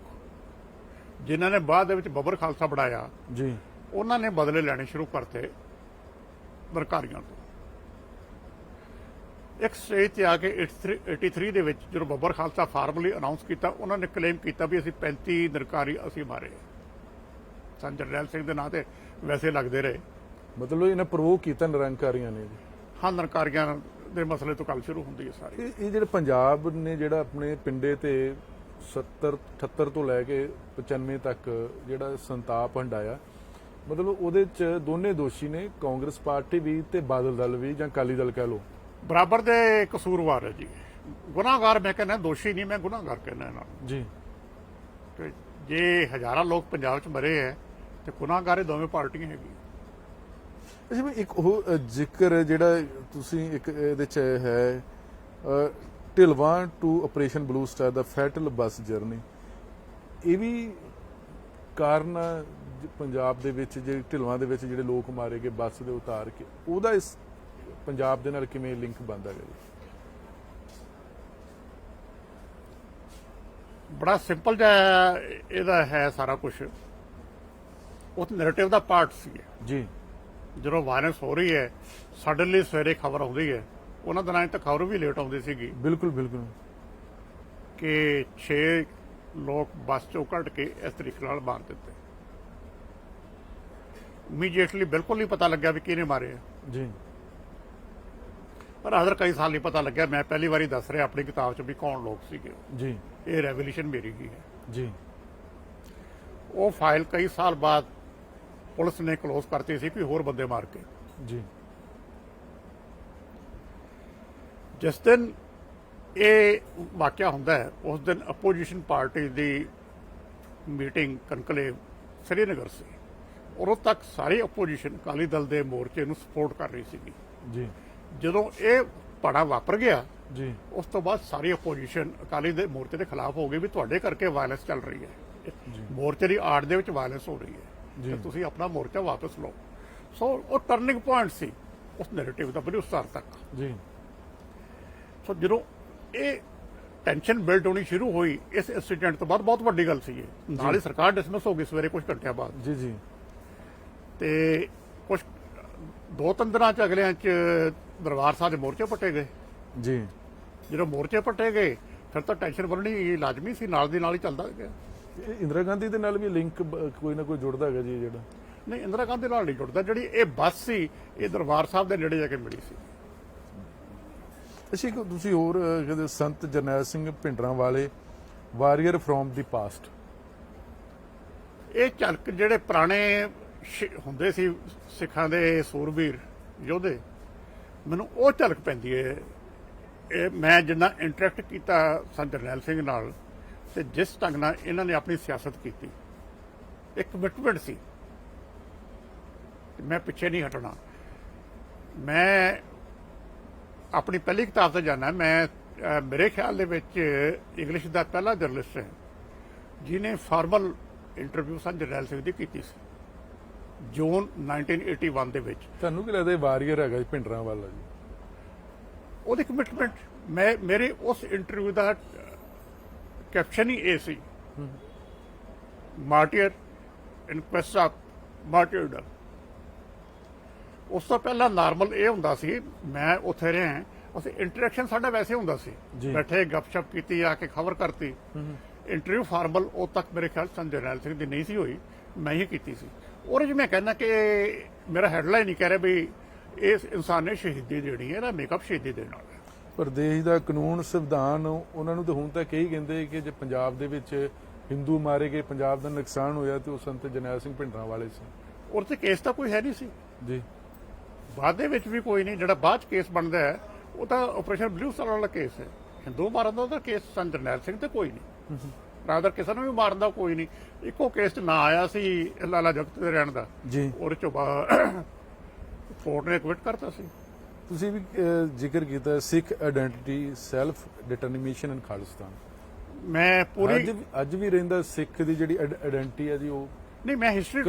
ਜਿਨ੍ਹਾਂ ਨੇ ਬਾਅਦ ਦੇ ਵਿੱਚ ਬੱਬਰ ਖਾਲਸਾ ਬਣਾਇਆ, ਜੀ, ਉਹਨਾਂ ਨੇ ਬਦਲੇ ਲੈਣੇ ਸ਼ੁਰੂ ਕਰਤੇ ਨਿਰੰਕਾਰੀਆਂ ਤੋਂ। ਇੱਕ ਸਟੇਜ ਤੇ ਆ ਕੇ 83 ਦੇ ਵਿੱਚ ਜਦੋਂ ਬੱਬਰ ਖਾਲਸਾ ਫਾਰਮਲੀ ਅਨਾਉਂਸ ਕੀਤਾ, ਉਹਨਾਂ ਨੇ ਕਲੇਮ ਕੀਤਾ ਵੀ ਅਸੀਂ 35 ਨਿਰੰਕਾਰੀ ਅਸੀਂ ਮਾਰੇ। ਸੰਤ ਜਰਨੈਲ ਸਿੰਘ ਦੇ ਨਾਂ ਤੇ ਵੈਸੇ ਲੱਗਦੇ ਰਹੇ। ਮਤਲਬ ਇਹਨਾਂ ਪ੍ਰਵੋਕ ਕੀਤਾ ਨਿਰੰਕਾਰੀਆਂ ਨੇ ਜੀ। ਹਾਂ, ਨਿਰੰਕਾਰੀਆਂ ਦੇ ਮਸਲੇ ਤੋਂ ਗੱਲ ਸ਼ੁਰੂ ਹੁੰਦੀ ਹੈ ਸਾਰੀ। ਇਹ ਜਿਹੜੇ ਪੰਜਾਬ ਨੇ ਜਿਹੜਾ ਆਪਣੇ ਪਿੰਡੇ ਤੇ 70 78 ਤੋਂ ਲੈ ਕੇ 95 ਤੱਕ ਜਿਹੜਾ ਸੰਤਾਪ ਹੰਡਾਇਆ, ਮਤਲਬ ਉਹਦੇ ਚ ਦੋਨੇ ਦੋਸ਼ੀ ਨੇ, ਕਾਂਗਰਸ ਪਾਰਟੀ ਵੀ ਤੇ ਬਾਦਲ ਦਲ ਵੀ ਜਾਂ ਅਕਾਲੀ ਦਲ ਕਹਿ ਲਓ, ਬਰਾਬਰ ਦੇ ਕਸੂਰਵਾਰ ਹੈ ਜੀ। ਗੁਨਾਹਗਾਰ ਮੈਂ ਕਹਿੰਦਾ, ਦੋਸ਼ੀ ਨਹੀਂ, ਮੈਂ ਗੁਨਾਹਗਾਰ ਕਹਿੰਦਾ ਇਹਨਾਂ ਨੂੰ। ਜੀ, ਕਿ ਜੇ ਹਜ਼ਾਰਾਂ ਲੋਕ ਪੰਜਾਬ 'ਚ ਮਰੇ ਹੈ ਤੇ ਗੁਨਾਹਗਾਰ ਇਹ ਦੋਵੇਂ ਪਾਰਟੀਆਂ ਹੈਗੀਆਂ। ਅੱਛਾ ਵੀ ਇੱਕ ਉਹ ਜ਼ਿਕਰ ਜਿਹੜਾ ਤੁਸੀਂ ਇੱਕ ਇਹਦੇ ਚ ਹੈ, Dhilwan to operation blue star ਦਾ ਫੈਟਲ ਬੱਸ ਜਰਨੀ, ਇਹ ਵੀ ਕਾਰਨ ਪੰਜਾਬ ਦੇ ਵਿੱਚ ਜਿਹੜੇ ਢਿਲਵਾਂ ਦੇ ਵਿੱਚ ਜਿਹੜੇ ਲੋਕ ਮਾਰੇ ਗਏ ਬੱਸ ਦੇ ਉਤਾਰ ਕੇ, ਉਹਦਾ ਇਸ ਪੰਜਾਬ ਦੇ ਨਾਲ ਕਿਵੇਂ ਲਿੰਕ ਬਣਦਾ ਹੈ? ਬੜਾ ਸਿੰਪਲ ਜਿਹਾ ਇਹਦਾ ਹੈ ਸਾਰਾ ਕੁਝ। ਉਹ ਨੈਰੇਟਿਵ ਦਾ ਪਾਰਟ ਸੀ। ਜੀ, ਜਦੋਂ ਵਾਇਲੈਂਸ ਹੋ ਰਹੀ ਹੈ, ਸਡਨਲੀ ਸਵੇਰੇ ਖਬਰ ਆਉਂਦੀ ਹੈ। ਉਹਨਾਂ ਦਿਨਾਂ 'ਚ ਤਾਂ ਖਬਰ ਵੀ ਲੇਟ ਆਉਂਦੀ ਸੀਗੀ ਬਿਲਕੁਲ ਬਿਲਕੁਲ, ਕਿ 6 ਲੋਕ ਬੱਸ ਚੋਂ ਕੱਢ ਕੇ ਇਸ ਤਰੀਕੇ ਨਾਲ ਮਾਰ ਦਿੱਤੇ। ਇਮੀਡੀਏਟਲੀ ਬਿਲਕੁਲ ਨਹੀਂ ਪਤਾ ਲੱਗਿਆ ਵੀ ਕਿਹਨੇ ਮਾਰੇ ਆ। ਜੀ, ਪਰ ਅਦਰ ਕਈ ਸਾਲ ਨਹੀਂ ਪਤਾ ਲੱਗਿਆ। ਮੈਂ ਪਹਿਲੀ ਵਾਰੀ ਦੱਸ ਰਿਹਾ ਆਪਣੀ ਕਿਤਾਬ 'ਚ ਵੀ ਕੌਣ ਲੋਕ ਸੀਗੇ। ਜੀ, ਇਹ ਰੈਵੋਲੂਸ਼ਨ ਮੇਰੀ ਹੀ ਹੈ। ਜੀ, ਉਹ ਫਾਈਲ ਕਈ ਸਾਲ ਬਾਅਦ ਪੁਲਿਸ ਨੇ ਕਲੋਜ਼ ਕਰਤੀ ਸੀ ਕਿ ਹੋਰ ਬੰਦੇ ਮਾਰ ਕੇ। ਜੀ, ਜਿਸ ਦਿਨ ਇਹ ਵਾਕਿਆ ਹੁੰਦਾ ਹੈ, ਉਸ ਦਿਨ ਅਪੋਜੀਸ਼ਨ ਪਾਰਟੀ ਦੀ ਮੀਟਿੰਗ ਕਨਕਲੇਵ ਸ੍ਰੀਨਗਰ ਸੀ। ਉਦੋਂ ਤੱਕ ਸਾਰੀ ਅਪੋਜੀਸ਼ਨ ਅਕਾਲੀ ਦਲ ਦੇ ਮੋਰਚੇ ਨੂੰ ਸਪੋਰਟ ਕਰ ਰਹੀ ਸੀਗੀ। ਜੀ, ਜਦੋਂ ਇਹ ਪੜਾ ਵਾਪਰ ਗਿਆ, ਜੀ, ਉਸ ਤੋਂ ਬਾਅਦ ਸਾਰੀ ਅਪੋਜੀਸ਼ਨ ਅਕਾਲੀ ਦੇ ਮੋਰਚੇ ਦੇ ਖਿਲਾਫ ਹੋ ਗਈ ਵੀ ਤੁਹਾਡੇ ਕਰਕੇ ਵਾਇਲੈਂਸ ਚੱਲ ਰਹੀ ਹੈ, ਮੋਰਚੇ ਦੀ ਆੜ ਦੇ ਵਿੱਚ ਵਾਇਲੈਂਸ ਹੋ ਰਹੀ ਹੈ ਤੇ ਤੁਸੀਂ ਆਪਣਾ ਮੋਰਚਾ ਵਾਪਸ ਲਓ। ਸੋ ਉਹ ਟਰਨਿੰਗ ਪੁਆਇੰਟ ਸੀ ਉਸ ਨੈਰੇਟਿਵ ਦਾ ਬਲੂ ਸਟਾਰ ਤੱਕ। ਜੀ, ਸੋ ਜਦੋਂ ਇਹ ਟੈਨਸ਼ਨ ਬਿਲਡ ਹੋਣੀ ਸ਼ੁਰੂ ਹੋਈ ਇਸ ਇੰਸੀਡੈਂਟ ਤੋਂ ਬਾਅਦ, ਬਹੁਤ ਵੱਡੀ ਗੱਲ ਸੀ ਇਹ। ਨਾਲ ਹੀ ਸਰਕਾਰ ਡਿਸਮਿਸ ਹੋ ਗਈ ਸਵੇਰੇ ਕੁਝ ਘੰਟਿਆਂ ਬਾਅਦ। ਜੀ, ਜੀ, ਤੇ ਕੁਝ 2-3 ਦਿਨਾਂ ਚ ਅਗਲਿਆਂ ਚ ਦਰਬਾਰ ਸਾਹਿਬ ਦੇ ਮੋਰਚੇ ਪੱਟੇ ਗਏ। ਜੀ, ਜਦੋਂ ਮੋਰਚੇ ਪੱਟੇ ਗਏ, ਫਿਰ ਤਾਂ ਟੈਨਸ਼ਨ ਬਣਨੀ ਲਾਜ਼ਮੀ ਸੀ, ਨਾਲ ਦੀ ਨਾਲ ਹੀ ਚੱਲਦਾ ਗਿਆ। ਇਹ ਇੰਦਰਾ ਗਾਂਧੀ ਦੇ ਨਾਲ ਵੀ ਲਿੰਕ ਕੋਈ ਨਾ ਕੋਈ ਜੁੜਦਾ ਹੈਗਾ ਜੀ ਜਿਹੜਾ? ਨਹੀਂ, ਇੰਦਰਾ ਗਾਂਧੀ ਨਾਲ ਨਹੀਂ ਜੁੜਦਾ। ਜਿਹੜੀ ਇਹ ਬੱਸ ਸੀ ਇਹ ਦਰਬਾਰ ਸਾਹਿਬ ਦੇ ਨੇੜੇ ਜਾ ਕੇ ਮਿਲੀ ਸੀ। ਅੱਛਾ, ਇੱਕ ਤੁਸੀਂ ਹੋਰ ਕਹਿੰਦੇ Sant Jarnail Singh Bhindranwale warrior from the past, ਇਹ ਝਲਕ ਜਿਹੜੇ ਪੁਰਾਣੇ ਹੁੰਦੇ ਸੀ ਸਿੱਖਾਂ ਦੇ ਸੂਰਬੀਰ ਯੋਧੇ, ਮੈਨੂੰ ਉਹ ਝਲਕ ਪੈਂਦੀ ਹੈ। ਇਹ ਮੈਂ ਜਿੰਨਾ ਇੰਟਰੈਕਟ ਕੀਤਾ ਸੰਤ ਜਰਨੈਲ ਸਿੰਘ ਨਾਲ ਤੇ ਜਿਸ ਢੰਗ ਨਾਲ ਇਹਨਾਂ ਨੇ ਆਪਣੀ ਸਿਆਸਤ ਕੀਤੀ, ਇੱਕ ਕਮਿਟਮੈਂਟ ਸੀ, ਮੈਂ ਪਿੱਛੇ ਨਹੀਂ ਹਟਣਾ। ਮੈਂ ਆਪਣੀ ਪਹਿਲੀ ਕਿਤਾਬ ਤੇ ਜਾਣਾ। ਮੈਂ ਮੇਰੇ ਖਿਆਲ ਦੇ ਵਿੱਚ ਇੰਗਲਿਸ਼ ਦਾ ਪਹਿਲਾ ਜਰਨਲਿਸਟ ਹੈ ਜਿਹਨੇ ਫਾਰਮਲ ਇੰਟਰਵਿਊ ਸੰਤ ਜਰਨੈਲ ਸਿੰਘ ਦੀ ਕੀਤੀ ਸੀ, ਜੂਨ 1981 ਦੇ ਵਿੱਚ। ਤੁਹਾਨੂੰ ਕੀ ਲੱਗਦਾ ਵਾਰੀਅਰ ਹੈਗਾ ਜੀ ਭਿੰਡਰਾਂਵਾਲਾ ਜੀ? ਉਹਦੀ ਕਮਿਟਮੈਂਟ, ਮੇਰੇ ਉਸ ਇੰਟਰਵਿਊ ਦਾ ਕੈਪਸ਼ਨ ਹੀ ਇਹ ਸੀ, ਮਾਰਟੀਅਰ ਇਨ ਕੁਐਸਟ ਆਫ ਮਾਰਟੀਅਰਡਮ। ਉਸ ਤੋਂ ਪਹਿਲਾਂ ਨਾਰਮਲ ਇਹ ਹੁੰਦਾ ਸੀ, ਮੈਂ ਉੱਥੇ ਰਿਹਾ, ਅਸੀਂ ਇੰਟਰੈਕਸ਼ਨ ਸਾਡਾ ਵੈਸੇ ਹੁੰਦਾ ਸੀ, ਬੈਠੇ ਗੱਪਸ਼ਪ ਕੀਤੀ, ਆ ਕੇ ਖਬਰ ਕਰਤੀ। ਇੰਟਰਵਿਊ ਫਾਰਮਲ ਉਹ ਤੱਕ ਮੇਰੇ ਖਿਆਲ ਸੰਤ ਜਰਨੈਲ ਸਿੰਘ ਦੀ ਨਹੀਂ ਸੀ ਹੋਈ, ਮੈਂ ਹੀ ਕੀਤੀ ਸੀ। ਉਹਦੇ 'ਚ ਮੈਂ ਕਹਿੰਦਾ ਕਿ ਮੇਰਾ ਹੈਡਲਾਈਨ ਹੀ ਕਹਿ ਰਿਹਾ ਵੀ ਇਸ ਇਨਸਾਨ ਨੇ ਸ਼ਹੀਦੀ ਦੇਣੀ ਹੈ, ਇਹਦਾ ਮੇਕਅਪ ਸ਼ਹੀਦੀ ਦੇਣ ਵਾਲਾ। ਪਰ ਦੇਸ਼ ਦਾ ਕਾਨੂੰਨ ਸੰਵਿਧਾਨ ਉਹਨਾਂ ਨੂੰ ਤਾਂ ਹੁਣ ਤੱਕ ਇਹੀ ਕਹਿੰਦੇ ਕਿ ਜੇ ਪੰਜਾਬ ਦੇ ਵਿੱਚ ਹਿੰਦੂ ਮਾਰੇ ਗਏ, ਪੰਜਾਬ ਦਾ ਨੁਕਸਾਨ ਹੋਇਆ, ਤੇ ਉਹ ਸੰਤ ਜਰਨੈਲ ਸਿੰਘ ਭਿੰਡਰਾਂਵਾਲੇ ਸੀ। ਉਹਦੇ 'ਤੇ ਕੇਸ ਤਾਂ ਕੋਈ ਹੈ ਨਹੀਂ ਸੀ ਜੀ, ਬਾਅਦ ਦੇ ਵਿੱਚ ਵੀ ਕੋਈ ਨਹੀਂ। ਜਿਹੜਾ ਬਾਅਦ 'ਚ ਕੇਸ ਬਣਦਾ ਹੈ ਉਹ ਤਾਂ ਆਪਰੇਸ਼ਨ ਬਲੂ ਸਟਾਰ ਵਾਲਾ ਕੇਸ ਹੈ। ਹਿੰਦੂ ਮਾਰਨ ਦਾ ਤਾਂ ਕੇਸ ਸੰਤ ਜਰਨੈਲ ਸਿੰਘ ਤੇ ਕੋਈ ਨਹੀਂ, ਰਾਦਰ ਕਿਸੇ ਨੂੰ ਵੀ ਮਾਰਨ ਦਾ ਕੋਈ ਨਹੀਂ। ਇੱਕੋ ਕੇਸ 'ਚ ਨਾ ਆਇਆ ਸੀ ਲਾਲਾ ਜਗਤ ਦੇ ਰਹਿਣ ਦਾ ਜੀ, ਉਹਦੇ 'ਚੋਂ ਕੋਰਟ ਨੇ ਕਵਿਟ ਕਰਤਾ ਸੀ। ਤੁਸੀਂ ਵੀ ਜ਼ਿਕਰ ਕੀਤਾ Sikh identity, self determination and Khalistan. ਮੈਂ ਪੂਰੀ ਅੱਜ ਵੀ ਰਹਿੰਦਾ ਸਿੱਖ ਦੀ ਜਿਹੜੀ ਆਇਡੈਂਟੀਟੀ ਹੈ ਜੀ, ਉਹ ਨਹੀਂ, ਮੈਂ ਹਿਸਟਰੀ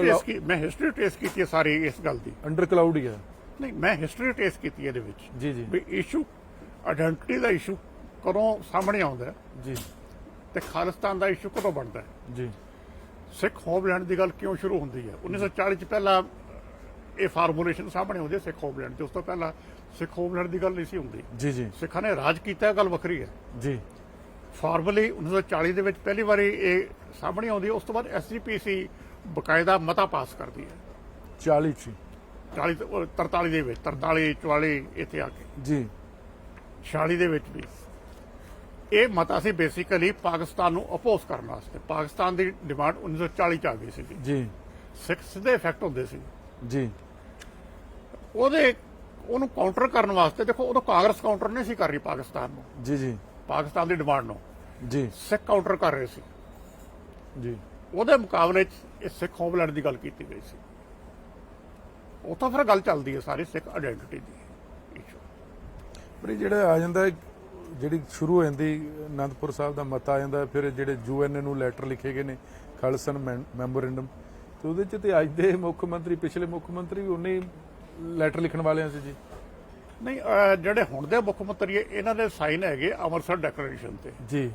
ਟ੍ਰੇਸ ਕੀਤੀ ਹੈ ਸਾਰੀ ਇਸ ਗੱਲ ਦੀ। ਅੰਡਰ ਕਲਾਊਡ ਹੀ ਹੈ। ਨਹੀਂ, ਮੈਂ ਹਿਸਟਰੀ ਟ੍ਰੇਸ ਕੀਤੀ ਇਹਦੇ ਵਿੱਚ ਜੀ ਜੀ, ਵੀ ਇਸ਼ੂ ਆਇਡੈਂਟੀਟੀ ਦਾ ਇਸ਼ੂ ਕਦੋਂ ਸਾਹਮਣੇ ਆਉਂਦਾ ਜੀ, ਤੇ ਖਾਲਿਸਤਾਨ ਦਾ ਇਸ਼ੂ ਕਦੋਂ ਬਣਦਾ ਜੀ। ਸਿੱਖ ਹੋਮਲੈਂਡ ਦੀ ਗੱਲ ਕਿਉਂ ਸ਼ੁਰੂ ਹੁੰਦੀ ਹੈ? 1940 ਚ ਪਹਿਲਾਂ ਇਹ ਫਾਰਮੂਲੇਸ਼ਨ ਸਾਹਮਣੇ ਆਉਂਦੀ ਹੈ ਸਿੱਖ ਹੋਮਲੈਂਡ ਤੇ। ਉਸ ਤੋਂ ਪਹਿਲਾਂ ਸਿੱਖ ਹੋਮਲੈਂਡ ਦੀ ਗੱਲ ਨਹੀਂ ਸੀ ਹੁੰਦੀ। ਜੀ ਜੀ, ਸਿੱਖਾਂ ਨੇ ਰਾਜ ਕੀਤਾ, ਗੱਲ ਵੱਖਰੀ ਹੈ। ਜੀ, ਫਾਰਮਲੀ 1940 ਦੇ ਵਿੱਚ ਪਹਿਲੀ ਵਾਰੀ ਇਹ ਸਾਹਮਣੇ ਆਉਂਦੀ ਹੈ। ਉਸ ਤੋਂ ਬਾਅਦ SGPC ਬਕਾਇਦਾ ਮਤਾ ਪਾਸ ਕਰਦੀ ਹੈ 40 ਚ 43 ਦੇ ਵਿੱਚ, 43 44 ਇੱਥੇ ਆ ਕੇ ਜੀ, 46 ਦੇ ਵਿੱਚ ਵੀ ਇਹ ਮਤਾ ਸੀ ਬੇਸਿਕਲੀ ਪਾਕਿਸਤਾਨ ਨੂੰ ਅਪੋਜ਼ ਕਰਨ ਵਾਸਤੇ। ਪਾਕਿਸਤਾਨ ਦੀ ਡਿਮਾਂਡ 1940 ਚ ਆ ਗਈ ਸੀ ਜੀ, ਸਿੱਖ ਸਿੱਧੇ ਇਫੈਕਟ ਹੁੰਦੇ ਸੀ ਜੀ। ਉਹਨੂੰ ਕਾਊਂਟਰ ਕਰਨ ਵਾਸਤੇ, ਦੇਖੋ ਉਦੋਂ ਕਾਂਗਰਸ ਕਾਊਂਟਰ ਨਹੀਂ ਸੀ ਕਰ ਰਹੀ ਪਾਕਿਸਤਾਨ ਨੂੰ, ਜੀ ਜੀ, ਪਾਕਿਸਤਾਨ ਦੀ ਡਿਮਾਂਡ ਨੂੰ ਜੀ, ਸਿੱਖ ਕਾਊਂਟਰ ਕਰ ਰਹੇ ਸੀ। ਜੀ, ਉਹਦੇ ਮੁਕਾਬਲੇ 'ਚ ਇਹ ਸਿੱਖ ਹੋਮਲੈਂਡ ਦੀ ਗੱਲ ਕੀਤੀ ਗਈ ਸੀ। ਉੱਥੋਂ ਫਿਰ ਗੱਲ ਚੱਲਦੀ ਹੈ ਸਾਰੀ ਸਿੱਖ ਆਇਡੈਂਟੀਟੀ ਦੀ ਇਸ਼ੂ। ਪਰ ਇਹ ਜਿਹੜਾ ਆ ਜਾਂਦਾ, ਜਿਹੜੀ ਸ਼ੁਰੂ ਹੋ ਜਾਂਦੀ ਅਨੰਦਪੁਰ ਸਾਹਿਬ ਦਾ ਮਤਾ ਆ ਜਾਂਦਾ, ਫਿਰ ਜਿਹੜੇ UN ਨੂੰ ਲੈਟਰ ਲਿਖੇ ਗਏ ਨੇ ਖਾਲਿਸਤਾਨ ਮੈਮੋਰੈਂਡਮ, ਤੇ ਉਹਦੇ 'ਚ ਤੇ ਅੱਜ ਦੇ ਮੁੱਖ ਮੰਤਰੀ, ਪਿਛਲੇ ਮੁੱਖ ਮੰਤਰੀ ਵੀ ਉਹਨੇ ਲੈਟਰ ਲਿਖਣ ਵਾਲਿਆਂ ਸੀ ਜੀ। ਨਹੀਂ, ਜਿਹੜੇ ਹੁਣ ਦੇ ਮੁੱਖ ਮੰਤਰੀ ਇਹਨਾਂ ਦੇ ਸਾਈਨ ਹੈਗੇ ਅੰਮ੍ਰਿਤਸਰ ਡੈਕਲੇਰੇਸ਼ਨ ਤੇ ਜੀ।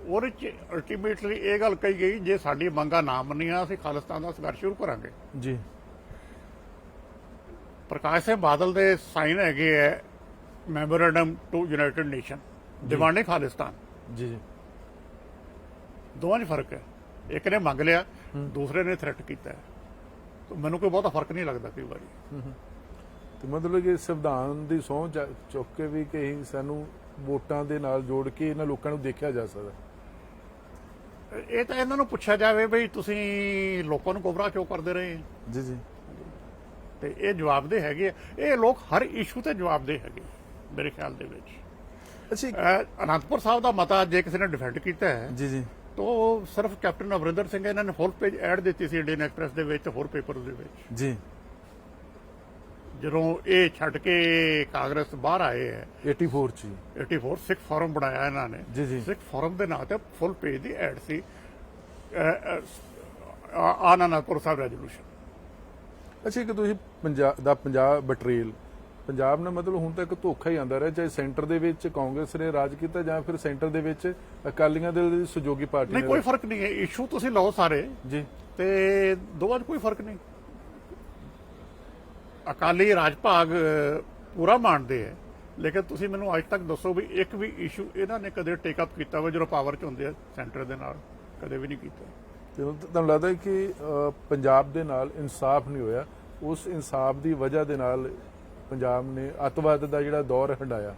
ਉਹਦੇ 'ਚ ਅਲਟੀਮੇਟਲੀ ਇਹ ਗੱਲ ਕਹੀ ਗਈ, ਜੇ ਸਾਡੀ ਮੰਗਾਂ ਨਾ ਮੰਨੀਆਂ ਅਸੀਂ ਖਾਲਿਸਤਾਨ ਦਾ ਸੰਘਰਸ਼ ਸ਼ੁਰੂ ਕਰਾਂਗੇ। ਜੀ। ਪ੍ਰਕਾਸ਼ ਸਿੰਘ ਬਾਦਲ ਦੇ ਸਾਈਨ ਹੈਗੇ ਹੈ memorandum to United Nation demanding Khalistan. ਜੀ ਜੀ, ਦੋਵਾਂ 'ਚ ਫਰਕ ਹੈ। ਇੱਕ ਨੇ ਮੰਗ ਲਿਆ, ਦੂਸਰੇ ਨੇ ਥ੍ਰੈਟ ਕੀਤਾ। ਮੈਨੂੰ ਕੋਈ ਬਹੁਤਾ ਫਰਕ ਨਹੀਂ ਲੱਗਦਾ ਕਈ ਵਾਰੀ। ਤੇ ਮਤਲਬ ਕਿ ਸੰਵਿਧਾਨ ਦੀ ਸਹੁੰ ਚੁੱਕ ਕੇ ਵੀ ਕਹੀਂ ਸਾਨੂੰ ਵੋਟਾਂ ਦੇ ਨਾਲ ਜੋੜ ਕੇ ਇਹਨਾਂ ਲੋਕਾਂ ਨੂੰ ਦੇਖਿਆ ਜਾ ਸਕਦਾ। ਇਹ ਤਾਂ ਇਹਨਾਂ ਨੂੰ ਪੁੱਛਿਆ ਜਾਵੇ ਬਈ ਤੁਸੀਂ ਲੋਕਾਂ ਨੂੰ ਗੁੰਮਰਾਹ ਕਿਉਂ ਕਰਦੇ ਰਹੇ? ਜੀ ਜੀ, ਤੇ ਇਹ ਜਵਾਬਦੇ ਹੈਗੇ ਆ। ਇਹ ਲੋਕ ਹਰ ਇਸ਼ੂ ਤੇ ਜਵਾਬਦੇ ਹੈਗੇ ਮੇਰੇ ਖਿਆਲ ਦੇ ਵਿੱਚ। ਅੱਛਾ, ਅਨੰਦਪੁਰ ਸਾਹਿਬ ਦਾ ਮਤਾ ਜੇ ਕਿਸੇ ਨੇ ਡਿਫੈਂਡ ਕੀਤਾ ਹੈ ਜੀ ਜੀ, ਤੋ ਸਿਰਫ ਕੈਪਟਨ ਅਮਰਿੰਦਰ ਸਿੰਘ, ਇਹਨਾਂ ਨੇ ਫੁੱਲ ਪੇਜ ਐਡ ਦਿੱਤੀ ਸੀ ਇੰਡੀਅਨ ਐਕਸਪ੍ਰੈਸ ਦੇ ਵਿੱਚ, ਹੋਰ ਪੇਪਰ ਦੇ ਵਿੱਚ। ਜੀ, ਜਦੋਂ ਇਹ ਛੱਡ ਕੇ ਕਾਂਗਰਸ ਬਾਹਰ ਆਏ ਹੈ 84 ਚ 84 ਸਿੱਖ ਫੋਰਮ ਬਣਾਇਆ ਇਹਨਾਂ ਨੇ। ਜੀ ਜੀ, ਸਿੱਖ ਫੋਰਮ ਦੇ ਨਾਂ ਤੇ ਫੁੱਲ ਪੇਜ ਦੀ ਐਡ ਸੀ ਅਨੰਦਪੁਰ ਸਾਹਿਬ ਰੈਜ਼ੋਲੂਸ਼ਨ। ਅੱਛਾ, ਕਿ ਤੁਸੀਂ ਪੰਜਾਬ ਬਟਰੇਲ, ਪੰਜਾਬ ਨਾਲ ਮਤਲਬ ਹੁਣ ਤੱਕ ਧੋਖਾ ਹੀ ਆਉਂਦਾ ਰਿਹਾ, ਚਾਹੇ ਸੈਂਟਰ ਦੇ ਵਿੱਚ ਕਾਂਗਰਸ ਨੇ ਰਾਜ ਕੀਤਾ ਜਾਂ ਫਿਰ ਸੈਂਟਰ ਦੇ ਵਿੱਚ ਅਕਾਲੀਆਂ ਦਲ ਦੀ ਸਹਿਯੋਗੀ ਪਾਰਟੀ ਨਹੀਂ, ਕੋਈ ਫਰਕ ਨਹੀਂ ਹੈ। ਇਸ਼ੂ ਤੁਸੀਂ ਲਓ ਸਾਰੇ ਜੀ, ਤੇ ਦੋਵਾਂ 'ਚ ਕੋਈ ਫਰਕ ਨਹੀਂ। ਅਕਾਲੀ ਰਾਜ ਭਾਗ ਪੂਰਾ ਮੰਨਦੇ ਹੈ ਲੇਕਿਨ ਤੁਸੀਂ ਮੈਨੂੰ ਅੱਜ ਤੱਕ ਦੱਸੋ ਵੀ ਇੱਕ ਵੀ ਇਸ਼ੂ ਇਹਨਾਂ ਨੇ ਕਦੇ ਟੇਕ ਅਪ ਕੀਤਾ ਹੋਵੇ ਜਦੋਂ ਪਾਵਰ 'ਚ ਹੁੰਦੇ ਆ ਸੈਂਟਰ ਦੇ ਨਾਲ? ਕਦੇ ਵੀ ਨਹੀਂ ਕੀਤਾ। ਤੇ ਤੁਹਾਨੂੰ ਲੱਗਦਾ ਹੈ ਕਿ ਪੰਜਾਬ ਦੇ ਨਾਲ ਇਨਸਾਫ ਨਹੀਂ ਹੋਇਆ, ਉਸ ਇਨਸਾਫ ਦੀ ਵਜ੍ਹਾ ਦੇ ਨਾਲ ਪੰਜਾਬ ਨੇ ਅੱਤਵਾਦ ਦਾ ਜਿਹੜਾ ਦੌਰ ਹੰਡਾਇਆ?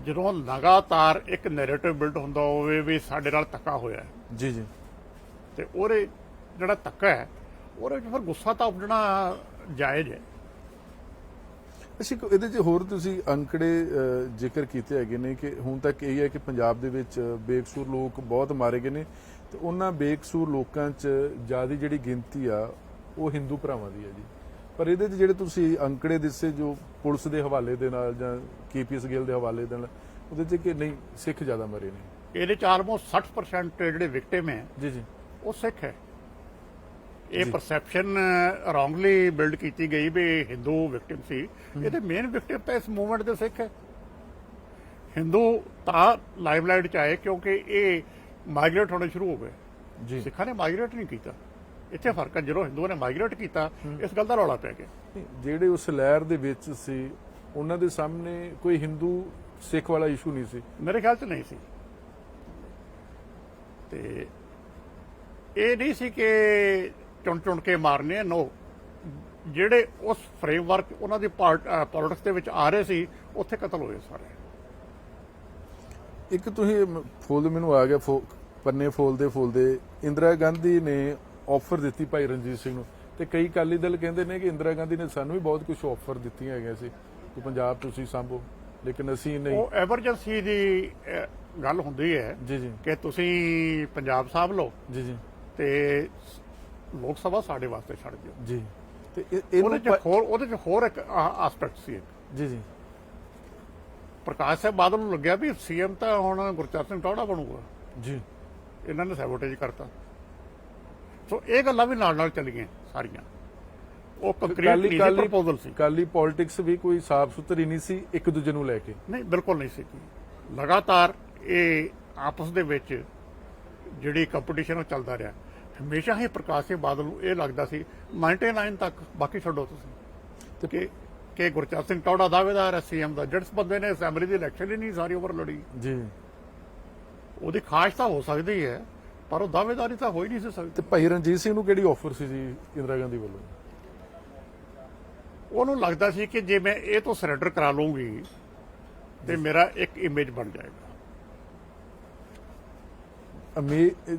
ਜਦੋਂ ਲਗਾਤਾਰ ਇੱਕ ਨੈਰੇਟਿਵ ਬਿਲਡ ਹੁੰਦਾ ਹੋਵੇ ਵੀ ਸਾਡੇ ਨਾਲ ਧੱਕਾ ਹੋਇਆ ਹੈ, ਜੀ ਜੀ, ਤੇ ਉਹਦੇ ਜਿਹੜਾ ਧੱਕਾ ਹੈ ਉਹਦੇ ਵਿੱਚ ਫਿਰ ਗੁੱਸਾ ਤਾਂ ਉਪਜਣਾ ਜਾਇਜ਼ ਹੈ। ਅੱਛਾ, ਇਹਦੇ 'ਚ ਹੋਰ ਤੁਸੀਂ ਅੰਕੜੇ ਜ਼ਿਕਰ ਕੀਤੇ ਹੈਗੇ ਨੇ ਕਿ ਹੁਣ ਤੱਕ ਇਹ ਹੈ ਕਿ ਪੰਜਾਬ ਦੇ ਵਿੱਚ ਬੇਕਸੂਰ ਲੋਕ ਬਹੁਤ ਮਾਰੇ ਗਏ ਨੇ, ਤੇ ਉਹਨਾਂ ਬੇਕਸੂਰ ਲੋਕਾਂ 'ਚ ਜ਼ਿਆਦਾ ਜਿਹੜੀ ਗਿਣਤੀ ਆ ਉਹ ਹਿੰਦੂ ਭਰਾਵਾਂ ਦੀ ਹੈ ਜੀ। ਪਰ ਇਹਦੇ 'ਚ ਜਿਹੜੇ ਤੁਸੀਂ ਅੰਕੜੇ ਦੱਸੇ ਜੋ ਪੁਲਿਸ ਦੇ ਹਵਾਲੇ ਦੇ ਨਾਲ ਜਾਂ KPS ਗਿੱਲ ਦੇ ਹਵਾਲੇ ਦੇ ਨਾਲ, ਉਹਦੇ 'ਚ ਕਿ ਨਹੀਂ ਸਿੱਖ ਜ਼ਿਆਦਾ ਮਰੇ ਨੇ? ਇਹਦੇ ਚ ਆਲਮੋਸਟ 60% ਜਿਹੜੇ ਵਿਕਟਿਮ ਹੈ ਜੀ ਜੀ, ਉਹ ਸਿੱਖ ਹੈ। ਇਹ ਜੀ। ਪਰਸੈਪਸ਼ਨ ਰੋਂਗਲੀ ਬਿਲਡ ਕੀਤੀ ਗਈ ਵੀ ਹਿੰਦੂ ਵਿਕਟਿਮ ਸੀ। ਇਹਦੇ ਮੇਨ ਵਿਕਟਿਮ ਤਾਂ ਇਸ ਮੂਵਮੈਂਟ ਦੇ ਸਿੱਖ ਹੈ। ਹਿੰਦੂ ਤਾਂ ਲਾਈਮਲਾਈਟ ਚ ਆਏ ਕਿਉਂਕਿ ਇਹ ਮਾਈਗ੍ਰੇਟ ਹੋਣੇ ਸ਼ੁਰੂ ਹੋ ਗਏ। ਜੀ। ਸਿੱਖਾਂ ਨੇ ਮਾਈਗ੍ਰੇਟ ਨਹੀਂ ਕੀਤਾ। ਇੱਥੇ ਫਰਕ ਹੈ, ਜਦੋਂ ਹਿੰਦੂਆਂ ਨੇ ਮਾਈਗ੍ਰੇਟ ਕੀਤਾ ਇਸ ਗੱਲ ਦਾ ਰੌਲਾ ਪੈ ਗਿਆ। ਜਿਹੜੇ ਉਸ ਲਹਿਰ ਦੇ ਵਿੱਚ ਸੀ ਉਹਨਾਂ ਦੇ ਸਾਹਮਣੇ ਕੋਈ ਹਿੰਦੂ ਸਿੱਖ ਵਾਲਾ ਇਸ਼ੂ ਨਹੀਂ ਸੀ ਮੇਰੇ ਖਿਆਲ 'ਚ ਨਹੀਂ ਸੀ। ਤੇ ਇਹ ਨਹੀਂ ਸੀ ਕਿ ਚੁਣ ਕੇ ਮਾਰਨੇ। ਨੋ, ਜਿਹੜੇ ਉਸ ਫਰੇਮਵਰਕ ਉਹਨਾਂ ਦੀ ਪੋਲਿਟਿਕਸ ਦੇ ਵਿੱਚ ਆ ਰਹੇ ਸੀ ਉੱਥੇ ਕਤਲ ਹੋਏ ਸਾਰੇ। ਇੱਕ ਤੁਸੀਂ ਫੁੱਲ ਮੈਨੂੰ ਆ ਗਿਆ ਪੰਨੇ ਫੋਲਦੇ ਇੰਦਰਾ ਗਾਂਧੀ ਨੇ ਆਫਰ ਦਿੱਤੀ ਭਾਈ ਰਣਜੀਤ ਸਿੰਘ ਨੂੰ, ਤੇ ਕਈ ਅਕਾਲੀ ਦਲ ਕਹਿੰਦੇ ਨੇ ਕਿ ਇੰਦਰਾ ਗਾਂਧੀ ਨੇ ਸਾਨੂੰ ਵੀ ਬਹੁਤ ਕੁਝ ਆਫਰ ਦਿੱਤੀਆਂ ਹੈਗੀਆਂ ਸੀ ਕਿ ਪੰਜਾਬ ਤੁਸੀਂ ਸੰਭੋ, ਲੇਕਿਨ ਅਸੀਂ ਨਹੀਂ। ਉਹ ਐਮਰਜੈਂਸੀ ਦੀ ਗੱਲ ਹੁੰਦੀ ਹੈ ਜੀ ਜੀ, ਕਿ ਤੁਸੀਂ ਪੰਜਾਬ ਸਾਂਭ ਲਓ ਜੀ ਜੀ, ਤੇ ਲੋਕ ਸਭਾ ਸਾਡੇ ਵਾਸਤੇ ਛੱਡ ਦਿਓ। ਜੀ। ਤੇ ਉਹਦੇ ਚ ਹੋਰ ਇੱਕ ਆਸਪੈਕਟ ਸੀ। ਜੀ ਜੀ, ਪ੍ਰਕਾਸ਼ ਸਿੰਘ ਬਾਦਲ ਨੂੰ ਲੱਗਿਆ ਵੀ CM ਤਾਂ ਹੁਣ ਗੁਰਚਰਨ ਸਿੰਘ ਟੌਹੜਾ ਬਣੂਗਾ। ਜੀ, ਇਹਨਾਂ ਨੇ ਸੈਬੋਟੇਜ ਕਰਤਾ। ਸੋ ਇਹ ਗੱਲਾਂ ਵੀ ਨਾਲ ਚੱਲੀਆਂ ਸਾਰੀਆਂ। ਉਹ ਕੰਕਰੀਟ ਪ੍ਰਪੋਜ਼ਲ ਸੀ। ਕਾਲੀ ਪੋਲਿਟਿਕਸ ਵੀ ਕੋਈ ਸਾਫ ਸੁਥਰੀ ਨਹੀਂ ਸੀ ਇੱਕ ਦੂਜੇ ਨੂੰ ਲੈ ਕੇ। ਨਹੀਂ, ਬਿਲਕੁਲ ਨਹੀਂ ਸੀ। ਲਗਾਤਾਰ ਇਹ ਆਪਸ ਦੇ ਵਿੱਚ ਜਿਹੜੀ ਕੰਪੀਟੀਸ਼ਨ ਉਹ ਚੱਲਦਾ ਰਿਹਾ। ਹਮੇਸ਼ਾ ਹੀ ਪ੍ਰਕਾਸ਼ ਸਿੰਘ ਬਾਦਲ ਨੂੰ ਇਹ ਲੱਗਦਾ ਸੀ 99 ਤੱਕ, ਬਾਕੀ ਛੱਡੋ ਤੁਸੀਂ, ਕਿ ਗੁਰਚਰਨ ਸਿੰਘ ਟੌਹੜਾ ਦਾਅਵੇਦਾਰ ਹੈ CM ਦਾ। ਜਿਸ ਬੰਦੇ ਨੇ ਅਸੈਂਬਲੀ ਦੀ ਇਲੈਕਸ਼ਨ ਹੀ ਨਹੀਂ ਸਾਰੀ ਉਮਰ ਲੜੀ, ਜੀ, ਉਹਦੀ ਖਾਸ਼ ਤਾਂ ਹੋ ਸਕਦੀ ਹੈ ਪਰ ਉਹ ਦਾਅਵੇਦਾਰੀ ਤਾਂ ਹੋ ਹੀ ਨਹੀਂ ਸੀ ਸਕਦੀ। ਤੇ ਭਾਈ ਰਣਜੀਤ ਸਿੰਘ ਨੂੰ ਕਿਹੜੀ ਆਫਰ ਸੀ ਜੀ ਇੰਦਰਾ ਗਾਂਧੀ ਵੱਲੋਂ? ਉਹਨੂੰ ਲੱਗਦਾ ਸੀ ਕਿ ਜੇ ਮੈਂ ਇਹ ਤੋਂ ਸਰੈਂਡਰ ਕਰਾ ਲਵਾਂਗੀ ਤੇ ਮੇਰਾ ਇੱਕ ਇਮੇਜ ਬਣ ਜਾਏਗਾ।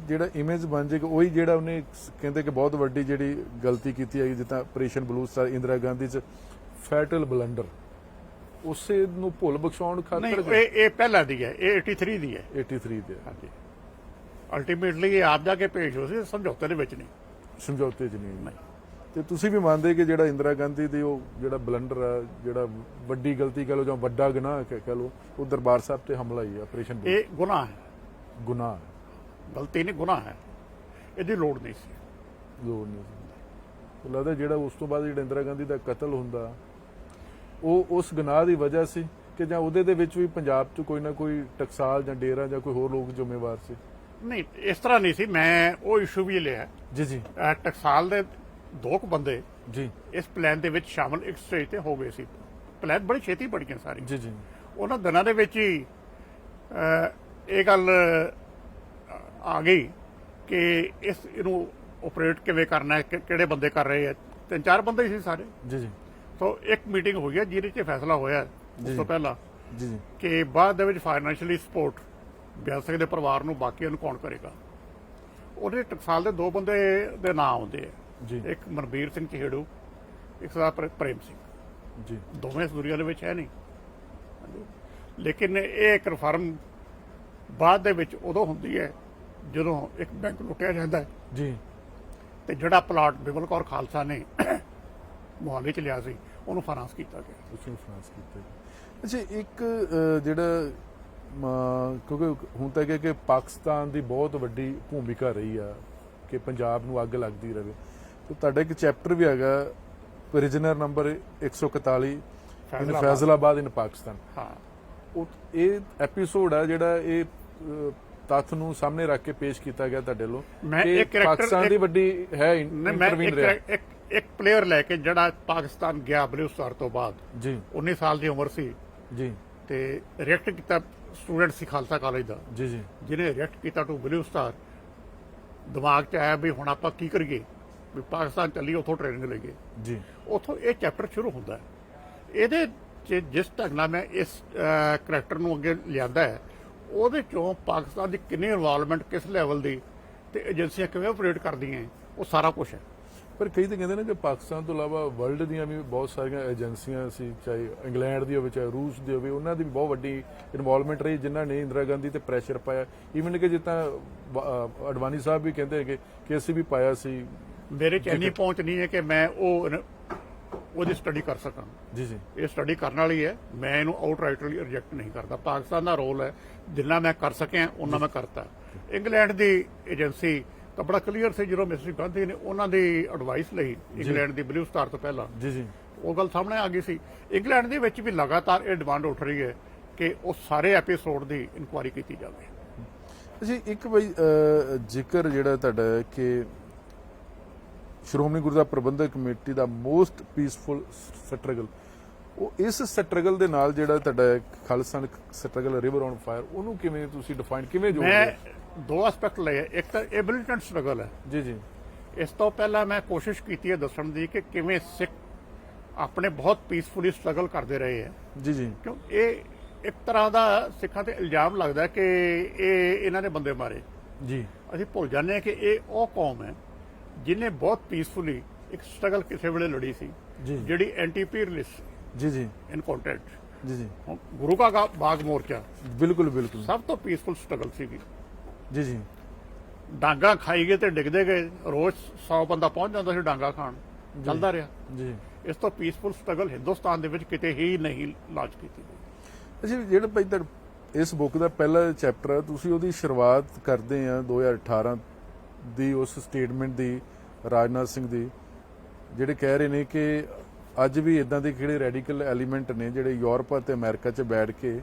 ਜਿਹੜਾ ਇਮੇਜ ਬਣ ਜਾਏਗਾ ਉਹੀ ਜਿਹੜਾ ਉਹਨੇ ਕਹਿੰਦੇ ਕਿ ਬਹੁਤ ਵੱਡੀ ਜਿਹੜੀ ਗਲਤੀ ਕੀਤੀ ਹੈਗੀ, ਜਿੱਦਾਂ operation blue star Indira Gandhi ਚ ਫੈਟਲ ਬਲੰਡਰ, ਉਸੇ ਨੂੰ ਭੁੱਲ ਬਖਸ਼ਾਉਣ ਖਾਤਰ। ਇਹ ਪਹਿਲਾਂ ਦੀ ਹੈ, ਇਹ 83 ਦੀ ਹੈ। 83 ਦੇ ਹਾਂਜੀ, ਅਲਟੀਮੇਟਲੀ ਇਹ ਆਪ ਜਾ ਕੇ ਭੇਜ ਹੋ ਸੀ, ਸਮਝੌਤੇ ਦੇ ਵਿੱਚ ਨਹੀਂ, ਸਮਝੌਤੇ 'ਚ ਨਹੀਂ। ਤੇ ਤੁਸੀਂ ਵੀ ਮੰਨਦੇ ਕਿ ਜਿਹੜਾ ਇੰਦਰਾ ਗਾਂਧੀ ਦੀ ਉਹ ਜਿਹੜਾ ਬਲੰਡਰ ਆ, ਜਿਹੜਾ ਵੱਡੀ ਗਲਤੀ ਕਹ ਲਓ ਜਾਂ ਵੱਡਾ ਗੁਨਾਹ ਕਹ ਲਓ, ਉਹ ਦਰਬਾਰ ਸਾਹਿਬ ਤੇ ਹਮਲਾ ਹੀ ਆ, ਆਪਰੇਸ਼ਨ ਇਹ ਗੁਨਾਹ ਹੈ। ਗੁਨਾਹ, ਗਲਤੀ ਨਹੀਂ, ਗੁਨਾਹ ਹੈ। ਇਹਦੀ ਲੋੜ ਨਹੀਂ ਸੀ। ਲੋੜ ਨਹੀਂ ਸੀ। ਲੱਗਦਾ ਜਿਹੜਾ ਉਸ ਤੋਂ ਬਾਅਦ ਜਿਹੜਾ ਇੰਦਰਾ ਗਾਂਧੀ ਦਾ ਕਤਲ ਹੁੰਦਾ ਉਹ ਉਸ ਗੁਨਾਹ ਦੀ ਵਜ੍ਹਾ ਸੀ ਕਿ ਜਾਂ ਉਹਦੇ ਦੇ ਵਿੱਚ ਵੀ ਪੰਜਾਬ 'ਚ ਕੋਈ ਨਾ ਕੋਈ ਟਕਸਾਲ ਜਾਂ ਡੇਰਾ ਜਾਂ ਕੋਈ ਹੋਰ ਲੋਕ ਜ਼ਿੰਮੇਵਾਰ ਸੀ? ਨਹੀਂ, ਇਸ ਤਰ੍ਹਾਂ ਨਹੀਂ ਸੀ। ਮੈਂ ਉਹ ਇਸ਼ੂ ਵੀ ਲਿਆ। ਜੀ ਜੀ, ਟਕਸਾਲ ਦੇ 2 ਬੰਦੇ ਜੀ ਇਸ ਪਲਾਨ ਦੇ ਵਿੱਚ ਸ਼ਾਮਲ ਇੱਕ ਸਟੇਜ ਤੇ ਹੋ ਗਏ ਸੀ। ਪਲਾਨ ਬੜੀ ਛੇਤੀ ਬਣ ਗਿਆ ਸਾਰੀ। ਜੀ ਜੀ, ਉਹਨਾਂ ਦਿਨਾਂ ਦੇ ਵਿੱਚ ਹੀ ਇਹ ਗੱਲ ਆ ਗਈ ਕਿ ਇਹਨੂੰ ਆਪਰੇਟ ਕਿਵੇਂ ਕਰਨਾ ਹੈ, ਕਿਹੜੇ ਬੰਦੇ ਕਰ ਰਹੇ ਆ। 3-4 ਬੰਦੇ ਹੀ ਸੀ ਸਾਰੇ। ਜੀ ਜੀ, ਸੋ ਇੱਕ ਮੀਟਿੰਗ ਹੋਈ ਹੈ ਜਿਹਦੇ 'ਚ ਫੈਸਲਾ ਹੋਇਆ ਉਸ ਤੋਂ ਪਹਿਲਾਂ ਜੀ ਜੀ, ਕਿ ਬਾਅਦ ਦੇ ਵਿੱਚ ਫਾਈਨੈਂਸ਼ੀਅਲੀ ਸਪੋਰਟ ਬਿਆਨ ਸਿੰਘ ਦੇ ਪਰਿਵਾਰ ਨੂੰ ਬਾਕੀਆਂ ਨੂੰ ਕੌਣ ਕਰੇਗਾ। ਉਹਦੇ ਟਕਸਾਲ ਦੇ 2 ਬੰਦੇ ਦੇ ਨਾਂ ਆਉਂਦੇ ਆ, ਜੀ ਇੱਕ ਮਨਬੀਰ ਸਿੰਘ ਚਹੇੜੂ, ਇੱਕ ਸਰਦਾਰ ਪ੍ਰੇਮ ਸਿੰਘ। ਜੀ, ਦੋਵੇਂ ਇਸ ਦੁਨੀਆ ਦੇ ਵਿੱਚ ਹੈ ਨਹੀਂ, ਲੇਕਿਨ ਇਹ ਕਨਫਰਮ ਬਾਅਦ ਦੇ ਵਿੱਚ ਉਦੋਂ ਹੁੰਦੀ ਹੈ ਜਦੋਂ ਇੱਕ ਬੈਂਕ ਲੁੱਟਿਆ ਜਾਂਦਾ ਹੈ। ਜੀ, ਤੇ ਜਿਹੜਾ ਪਲਾਟ ਬਿਮਲ ਕੌਰ ਖਾਲਸਾ ਨੇ ਮੁਹਾਲੀ ਚ ਲਿਆ ਸੀ ਉਹਨੂੰ ਫਾਈਨਾਂਸ ਕੀਤਾ ਗਿਆ। ਉਸਨੂੰ ਫਾਈਨਾਂਸ ਕੀਤਾ। ਅੱਛਾ, ਇੱਕ ਜਿਹੜਾ ਕਿਉਂਕਿ ਹੁਣ ਤੱਕ ਕਿ ਪਾਕਿਸਤਾਨ ਦੀ ਬਹੁਤ ਵੱਡੀ ਭੂਮਿਕਾ ਰਹੀ ਆ ਕਿ ਪੰਜਾਬ ਨੂੰ ਅੱਗ ਲੱਗਦੀ ਰਹੇ, ਤੇ ਤੁਹਾਡਾ ਇੱਕ ਚੈਪਟਰ ਵੀ ਹੈਗਾ ਪ੍ਰਿਜ਼ਨਰ ਨੰਬਰ 141 ਇਨ ਫੈਜ਼ਲਾਬਾਦ ਇਨ ਪਾਕਿਸਤਾਨ। ਹਾਂ, ਉਹ ਇਹ ਐਪੀਸੋਡ ਆ ਜਿਹੜਾ ਇਹ ਤੱਥ ਨੂੰ ਸਾਹਮਣੇ ਰੱਖ ਕੇ ਪੇਸ਼ ਕੀਤਾ ਗਿਆ ਤੁਹਾਡੇ ਵੱਲੋਂ ਕਿ ਪਾਕਿਸਤਾਨ ਦੀ ਵੱਡੀ ਹੈ ਇੰਟਰਵੀਨ ਰਿਹਾ। ਇੱਕ ਪਲੇਅਰ ਲੈ ਕੇ ਜਿਹੜਾ ਪਾਕਿਸਤਾਨ ਗਿਆ ਬਲੂਚਿਸਤਾਨ ਤੋਂ ਬਾਅਦ, ਜੀ 19 ਸਾਲ ਦੀ ਉਮਰ ਸੀ ਜੀ, ਤੇ ਰਿਐਕਟ ਕੀਤਾ ਸਟੂਡੈਂਟ ਸੀ ਖਾਲਸਾ ਕਾਲਜ ਦਾ, ਜੀ ਜੀ ਜਿਹਨੇ ਰਿਐਕਟ ਕੀਤਾ ਟੂ ਬਲੂ ਸਟਾਰ। ਦਿਮਾਗ 'ਚ ਆਇਆ ਵੀ ਹੁਣ ਆਪਾਂ ਕੀ ਕਰੀਏ, ਵੀ ਪਾਕਿਸਤਾਨ ਚੱਲੀਏ, ਉੱਥੋਂ ਟ੍ਰੇਨਿੰਗ ਲਈਏ। ਜੀ ਉੱਥੋਂ ਇਹ ਚੈਪਟਰ ਸ਼ੁਰੂ ਹੁੰਦਾ ਹੈ। ਇਹਦੇ 'ਚ ਜਿਸ ਢੰਗ ਨਾਲ ਮੈਂ ਇਸ ਕਰੈਕਟਰ ਨੂੰ ਅੱਗੇ ਲਿਆਂਦਾ ਹੈ, ਉਹਦੇ 'ਚੋਂ ਪਾਕਿਸਤਾਨ ਦੀ ਕਿੰਨੀ ਇਨਵੋਲਵਮੈਂਟ, ਕਿਸ ਲੈਵਲ ਦੀ, ਤੇ ਏਜੰਸੀਆਂ ਕਿਵੇਂ ਆਪਰੇਟ ਕਰਦੀਆਂ, ਉਹ ਸਾਰਾ ਕੁਝ ਹੈ। ਪਰ ਕਈ ਤਾਂ ਕਹਿੰਦੇ ਨੇ ਕਿ ਪਾਕਿਸਤਾਨ ਤੋਂ ਇਲਾਵਾ ਵਰਲਡ ਦੀਆਂ ਵੀ ਬਹੁਤ ਸਾਰੀਆਂ ਏਜੰਸੀਆਂ ਸੀ, ਚਾਹੇ ਇੰਗਲੈਂਡ ਦੀ ਹੋਵੇ, ਚਾਹੇ ਰੂਸ ਦੀ ਹੋਵੇ, ਉਹਨਾਂ ਦੀ ਵੀ ਬਹੁਤ ਵੱਡੀ ਇਨਵੋਲਵਮੈਂਟ ਰਹੀ, ਜਿਨ੍ਹਾਂ ਨੇ ਇੰਦਰਾ ਗਾਂਧੀ ਤੇ ਪ੍ਰੈਸ਼ਰ ਪਾਇਆ। ਈਵਨ ਕਿ ਜਿੱਦਾਂ ਅਡਵਾਨੀ ਸਾਹਿਬ ਵੀ ਕਹਿੰਦੇ ਹੈਗੇ ਕਿ ਅਸੀਂ ਵੀ ਪਾਇਆ ਸੀ। ਮੇਰੇ 'ਚ ਇੰਨੀ ਪਹੁੰਚ ਨਹੀਂ ਹੈ ਕਿ ਮੈਂ ਉਹਦੀ ਸਟੱਡੀ ਕਰ ਸਕਾਂ। ਜੀ ਜੀ ਇਹ ਸਟੱਡੀ ਕਰਨ ਵਾਲੀ ਹੈ, ਮੈਂ ਇਹਨੂੰ ਆਊਟਰਾਈਟਲੀ ਰਿਜੈਕਟ ਨਹੀਂ ਕਰਦਾ। ਪਾਕਿਸਤਾਨ ਦਾ ਰੋਲ ਹੈ, ਜਿੰਨਾ ਮੈਂ ਕਰ ਸਕਿਆ ਉਹਨਾਂ ਮੈਂ ਕਰਤਾ। ਇੰਗਲੈਂਡ ਦੀ ਏਜੰਸੀ ਤਾਂ ਬੜਾ ਕਲੀਅਰ ਸੀ, ਜਦੋਂ ਮਿਸਟਰ ਗਾਂਧੀ ਨੇ ਉਹਨਾਂ ਦੀ ਐਡਵਾਈਸ ਲਈ ਇੰਗਲੈਂਡ ਦੀ ਬਲੂ ਸਟਾਰ ਤੋਂ ਪਹਿਲਾਂ, ਜੀ ਜੀ ਉਹ ਗੱਲ ਸਾਹਮਣੇ ਆ ਗਈ ਸੀ। ਇੰਗਲੈਂਡ ਦੇ ਵਿੱਚ ਵੀ ਲਗਾਤਾਰ ਇਹ ਡਿਮਾਂਡ ਉੱਠ ਰਹੀ ਹੈ ਕਿ ਉਹ ਸਾਰੇ ਐਪੀਸੋਡ ਦੀ ਇਨਕੁਆਇਰੀ ਕੀਤੀ ਜਾਵੇ। ਜੀ ਇੱਕ ਬਈ ਜ਼ਿਕਰ ਜਿਹੜਾ ਤੁਹਾਡਾ ਹੈ ਕਿ ਸ਼੍ਰੋਮਣੀ ਗੁਰਦੁਆਰਾ ਪ੍ਰਬੰਧਕ ਕਮੇਟੀ ਦਾ ਮੋਸਟ ਪੀਸਫੁਲ ਸਟਰਗਲ, ਉਹ ਇਸ ਸਟਰਗਲ ਦੇ ਨਾਲ ਜਿਹੜਾ ਤੁਹਾਡਾ Khalistan struggle river on fire, ਉਹਨੂੰ ਕਿਵੇਂ ਤੁਸੀਂ ਡਿਫਾਈਨ ਕਿਵੇਂ ਜੋੜਦੇ? ਮੈਂ ਦੋ ਐਸਪੈਕਟ ਲਏ। ਇੱਕ ਤਾਂ ਇਹ ਮਿਲੀਟੈਂਟ ਸਟਰਗਲ ਹੈ। ਜੀ ਜੀ ਇਸ ਤੋਂ ਪਹਿਲਾਂ ਮੈਂ ਕੋਸ਼ਿਸ਼ ਕੀਤੀ ਹੈ ਦੱਸਣ ਦੀ ਕਿ ਕਿਵੇਂ ਸਿੱਖ ਆਪਣੇ ਬਹੁਤ ਪੀਸਫੁਲੀ ਸਟਰਗਲ ਕਰਦੇ ਰਹੇ ਹੈ। ਜੀ ਜੀ ਕਿਉਂ ਇਹ ਇੱਕ ਤਰ੍ਹਾਂ ਦਾ ਸਿੱਖਾਂ ਤੇ ਇਲਜ਼ਾਮ ਲੱਗਦਾ ਕਿ ਇਹਨਾਂ ਨੇ ਬੰਦੇ ਮਾਰੇ। ਜੀ ਅਸੀਂ ਭੁੱਲ ਜਾਂਦੇ ਹਾਂ ਕਿ ਇਹ ਉਹ ਕੌਮ ਹੈ ਜਿਹਨੇ ਬਹੁਤ ਪੀਸਫੁਲੀ ਇੱਕ ਸਟਰਗਲ ਕਿਸੇ ਵੇਲੇ ਲੜੀ ਸੀ, ਜੀ ਜਿਹੜੀ ਐਂਟੀ ਇੰਪੀਰੀਅਲਿਸਟ ਜੀ ਜੀ ਇਨ ਕੰਟੈਂਟ। ਜੀ ਜੀ ਗੁਰੂ ਕਾ ਬਾਗ ਮੋਰਚਾ ਬਿਲਕੁਲ ਬਿਲਕੁਲ ਸਭ ਤੋਂ ਪੀਸਫੁਲ ਸਟਰਗਲ ਸੀਗੀ। ਜੀ ਜੀ ਡਾਂਗਾ ਖਾਈ ਗਏ ਤੇ ਡਿੱਗਦੇ ਗਏ, ਰੋਜ਼ 100 ਬੰਦਾ ਪਹੁੰਚ ਜਾਂਦਾ ਸੀ ਡਾਂਗਾ ਖਾਣ, ਚੱਲਦਾ ਰਿਹਾ। ਜੀ ਇਸ ਤੋਂ ਪੀਸਫੁਲ ਸਟਰਗਲ ਹਿੰਦੁਸਤਾਨ ਦੇ ਵਿੱਚ ਕਿਤੇ ਹੀ ਨਹੀਂ ਲਾਂਚ ਕੀਤੀ ਗਈ। ਅੱਛਾ, ਜਿਹੜਾ ਭਾਈ ਇਸ ਬੁੱਕ ਦਾ ਪਹਿਲਾ ਚੈਪਟਰ ਹੈ, ਤੁਸੀਂ ਉਹਦੀ ਸ਼ੁਰੂਆਤ ਕਰਦੇ ਆ 2018 ਦੀ ਉਸ ਸਟੇਟਮੈਂਟ ਦੀ, ਰਾਜਨਾਥ ਸਿੰਘ ਦੀ, ਜਿਹੜੇ ਕਹਿ ਰਹੇ ਨੇ ਕਿ ਅੱਜ ਵੀ ਇਦਾਂ ਦੇ ਕਿਹੜੇ ਰੈਡੀਕਲ ਐਲੀਮੈਂਟ ਨੇ ਜਿਹੜੇ ਯੂਰਪ ਅਤੇ ਅਮਰੀਕਾ 'ਚ ਬੈਠ ਕੇ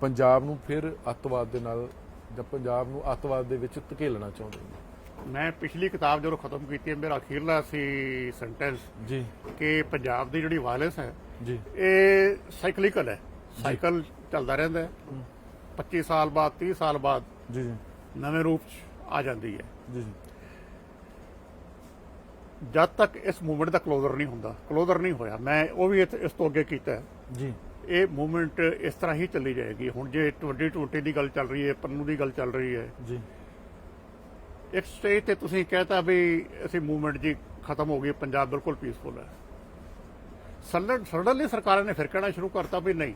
ਪੰਜਾਬ ਨੂੰ ਫਿਰ ਅੱਤਵਾਦ ਦੇ ਨਾਲ ਜਾਂ ਪੰਜਾਬ ਨੂੰ ਅੱਤਵਾਦ ਦੇ ਵਿੱਚ ਧਕੇਲਣਾ ਚਾਹੁੰਦੇ ਨੇ। ਮੈਂ ਪਿਛਲੀ ਕਿਤਾਬ ਜਦੋਂ ਖਤਮ ਕੀਤੀ, ਮੇਰਾ ਅਖੀਰਲਾ ਸੀ ਸੈਂਟੈਂਸ ਜੀ ਕਿ ਪੰਜਾਬ ਦੀ ਜਿਹੜੀ ਵਾਇਲੈਂਸ ਹੈ ਜੀ ਇਹ ਸਾਈਕਲਿਕਲ ਹੈ, ਸਾਈਕਲ ਚੱਲਦਾ ਰਹਿੰਦਾ ਹੈ। 25 ਸਾਲ ਬਾਅਦ, 30 ਸਾਲ ਬਾਅਦ ਜੀ ਜੀ ਨਵੇਂ ਰੂਪ 'ਚ ਆ ਜਾਂਦੀ ਹੈ। ਜੀ ਜੀ ਜਦ ਤੱਕ ਇਸ ਮੂਵਮੈਂਟ ਦਾ ਕਲੋਜ਼ਰ ਨਹੀਂ ਹੁੰਦਾ, ਕਲੋਜ਼ਰ ਨਹੀਂ ਹੋਇਆ, ਮੈਂ ਉਹ ਵੀ ਇਸ ਤੋਂ ਅੱਗੇ ਕੀਤਾ ਹੈ। ਜੀ ਇਹ ਮੂਵਮੈਂਟ ਇਸ ਤਰ੍ਹਾਂ ਹੀ ਚੱਲੀ ਜਾਏਗੀ। ਹੁਣ ਜੇ 2020 ਦੀ ਗੱਲ ਚੱਲ ਰਹੀ ਹੈ, ਪੰਨੂ ਦੀ ਗੱਲ ਚੱਲ ਰਹੀ ਹੈ, ਜੀ ਇੱਕ ਸਟੇਜ ਤੇ ਤੁਸੀਂ ਕਹਿਤਾ ਵੀ ਅਸੀਂ ਮੂਵਮੈਂਟ ਜੀ ਖਤਮ ਹੋ ਗਈ, ਪੰਜਾਬ ਬਿਲਕੁਲ ਪੀਸਫੁਲ ਹੈ। ਸਡਨਲੀ ਸਰਕਾਰਾਂ ਨੇ ਫਿਰ ਕਹਿਣਾ ਸ਼ੁਰੂ ਕਰਤਾ ਵੀ ਨਹੀਂ,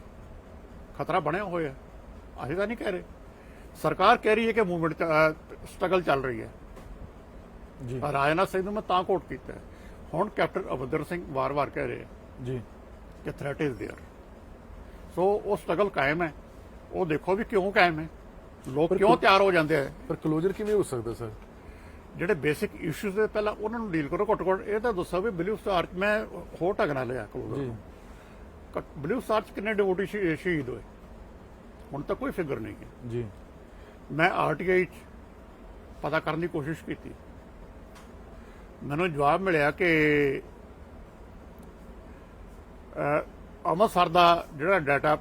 ਖਤਰਾ ਬਣਿਆ ਹੋਇਆ। ਅਸੀਂ ਤਾਂ ਨਹੀਂ ਕਹਿ ਰਹੇ, ਸਰਕਾਰ ਕਹਿ ਰਹੀ ਹੈ ਕਿ ਮੂਵਮੈਂਟ ਸਟਰਗਲ ਚੱਲ ਰਹੀ ਹੈ। ਜੀ ਰਾਜਨਾਥ ਸਿੰਘ ਨੂੰ ਮੈਂ ਤਾਂ ਕੋਟ ਕੀਤਾ। ਹੁਣ ਕੈਪਟਨ ਅਮਰਿੰਦਰ ਸਿੰਘ ਵਾਰ-ਵਾਰ ਕਹਿ ਰਹੇ ਜੀ ਕਿ ਥ੍ਰੈਟ ਇਜ਼ देयर। ਸੋ ਉਹ ਸਟਰਗਲ ਕਾਇਮ ਹੈ। ਉਹ ਦੇਖੋ ਵੀ ਕਿਉਂ ਕਾਇਮ ਹੈ, ਲੋਕ ਕਿਉਂ ਤਿਆਰ ਹੋ ਜਾਂਦੇ ਆ। ਪਰ ਕਲੋਜ਼ਰ ਕਿਵੇਂ ਹੋ ਸਕਦਾ ਸਰ? ਜਿਹੜੇ ਬੇਸਿਕ ਇਸ਼ੂਜ਼ ਦੇ ਪਹਿਲਾਂ ਉਹਨਾਂ ਨੂੰ ਡੀਲ ਕਰੋ। ਘੱਟੋ ਘੱਟ ਇਹ ਤਾਂ ਦੱਸੋ ਵੀ ਬਲੂ ਸਟਾਰ ਮੈਂ ਹੋਰ ਢੰਗ ਨਾਲ ਲਿਆ ਕਲੋਜ਼ਰ ਜੀ ਬਲੂ ਸਟਾਰ 'ਚ ਕਿੰਨੇ ਡਿਵੋਟੀ ਸ਼ਹੀਦ ਹੋਏ, ਹੁਣ ਤੱਕ ਕੋਈ ਫਿਗਰ ਨਹੀਂ ਹੈ। ਜੀ ਮੈਂ ਆਰਟੀਆਈ 'ਚ ਪਤਾ ਕਰਨ ਦੀ ਕੋਸ਼ਿਸ਼ ਕੀਤੀ, ਮੈਨੂੰ ਜਵਾਬ ਮਿਲਿਆ ਕਿ ਅੰਮ੍ਰਿਤਸਰ ਦਾ ਜਿਹੜਾ ਡਾਟਾ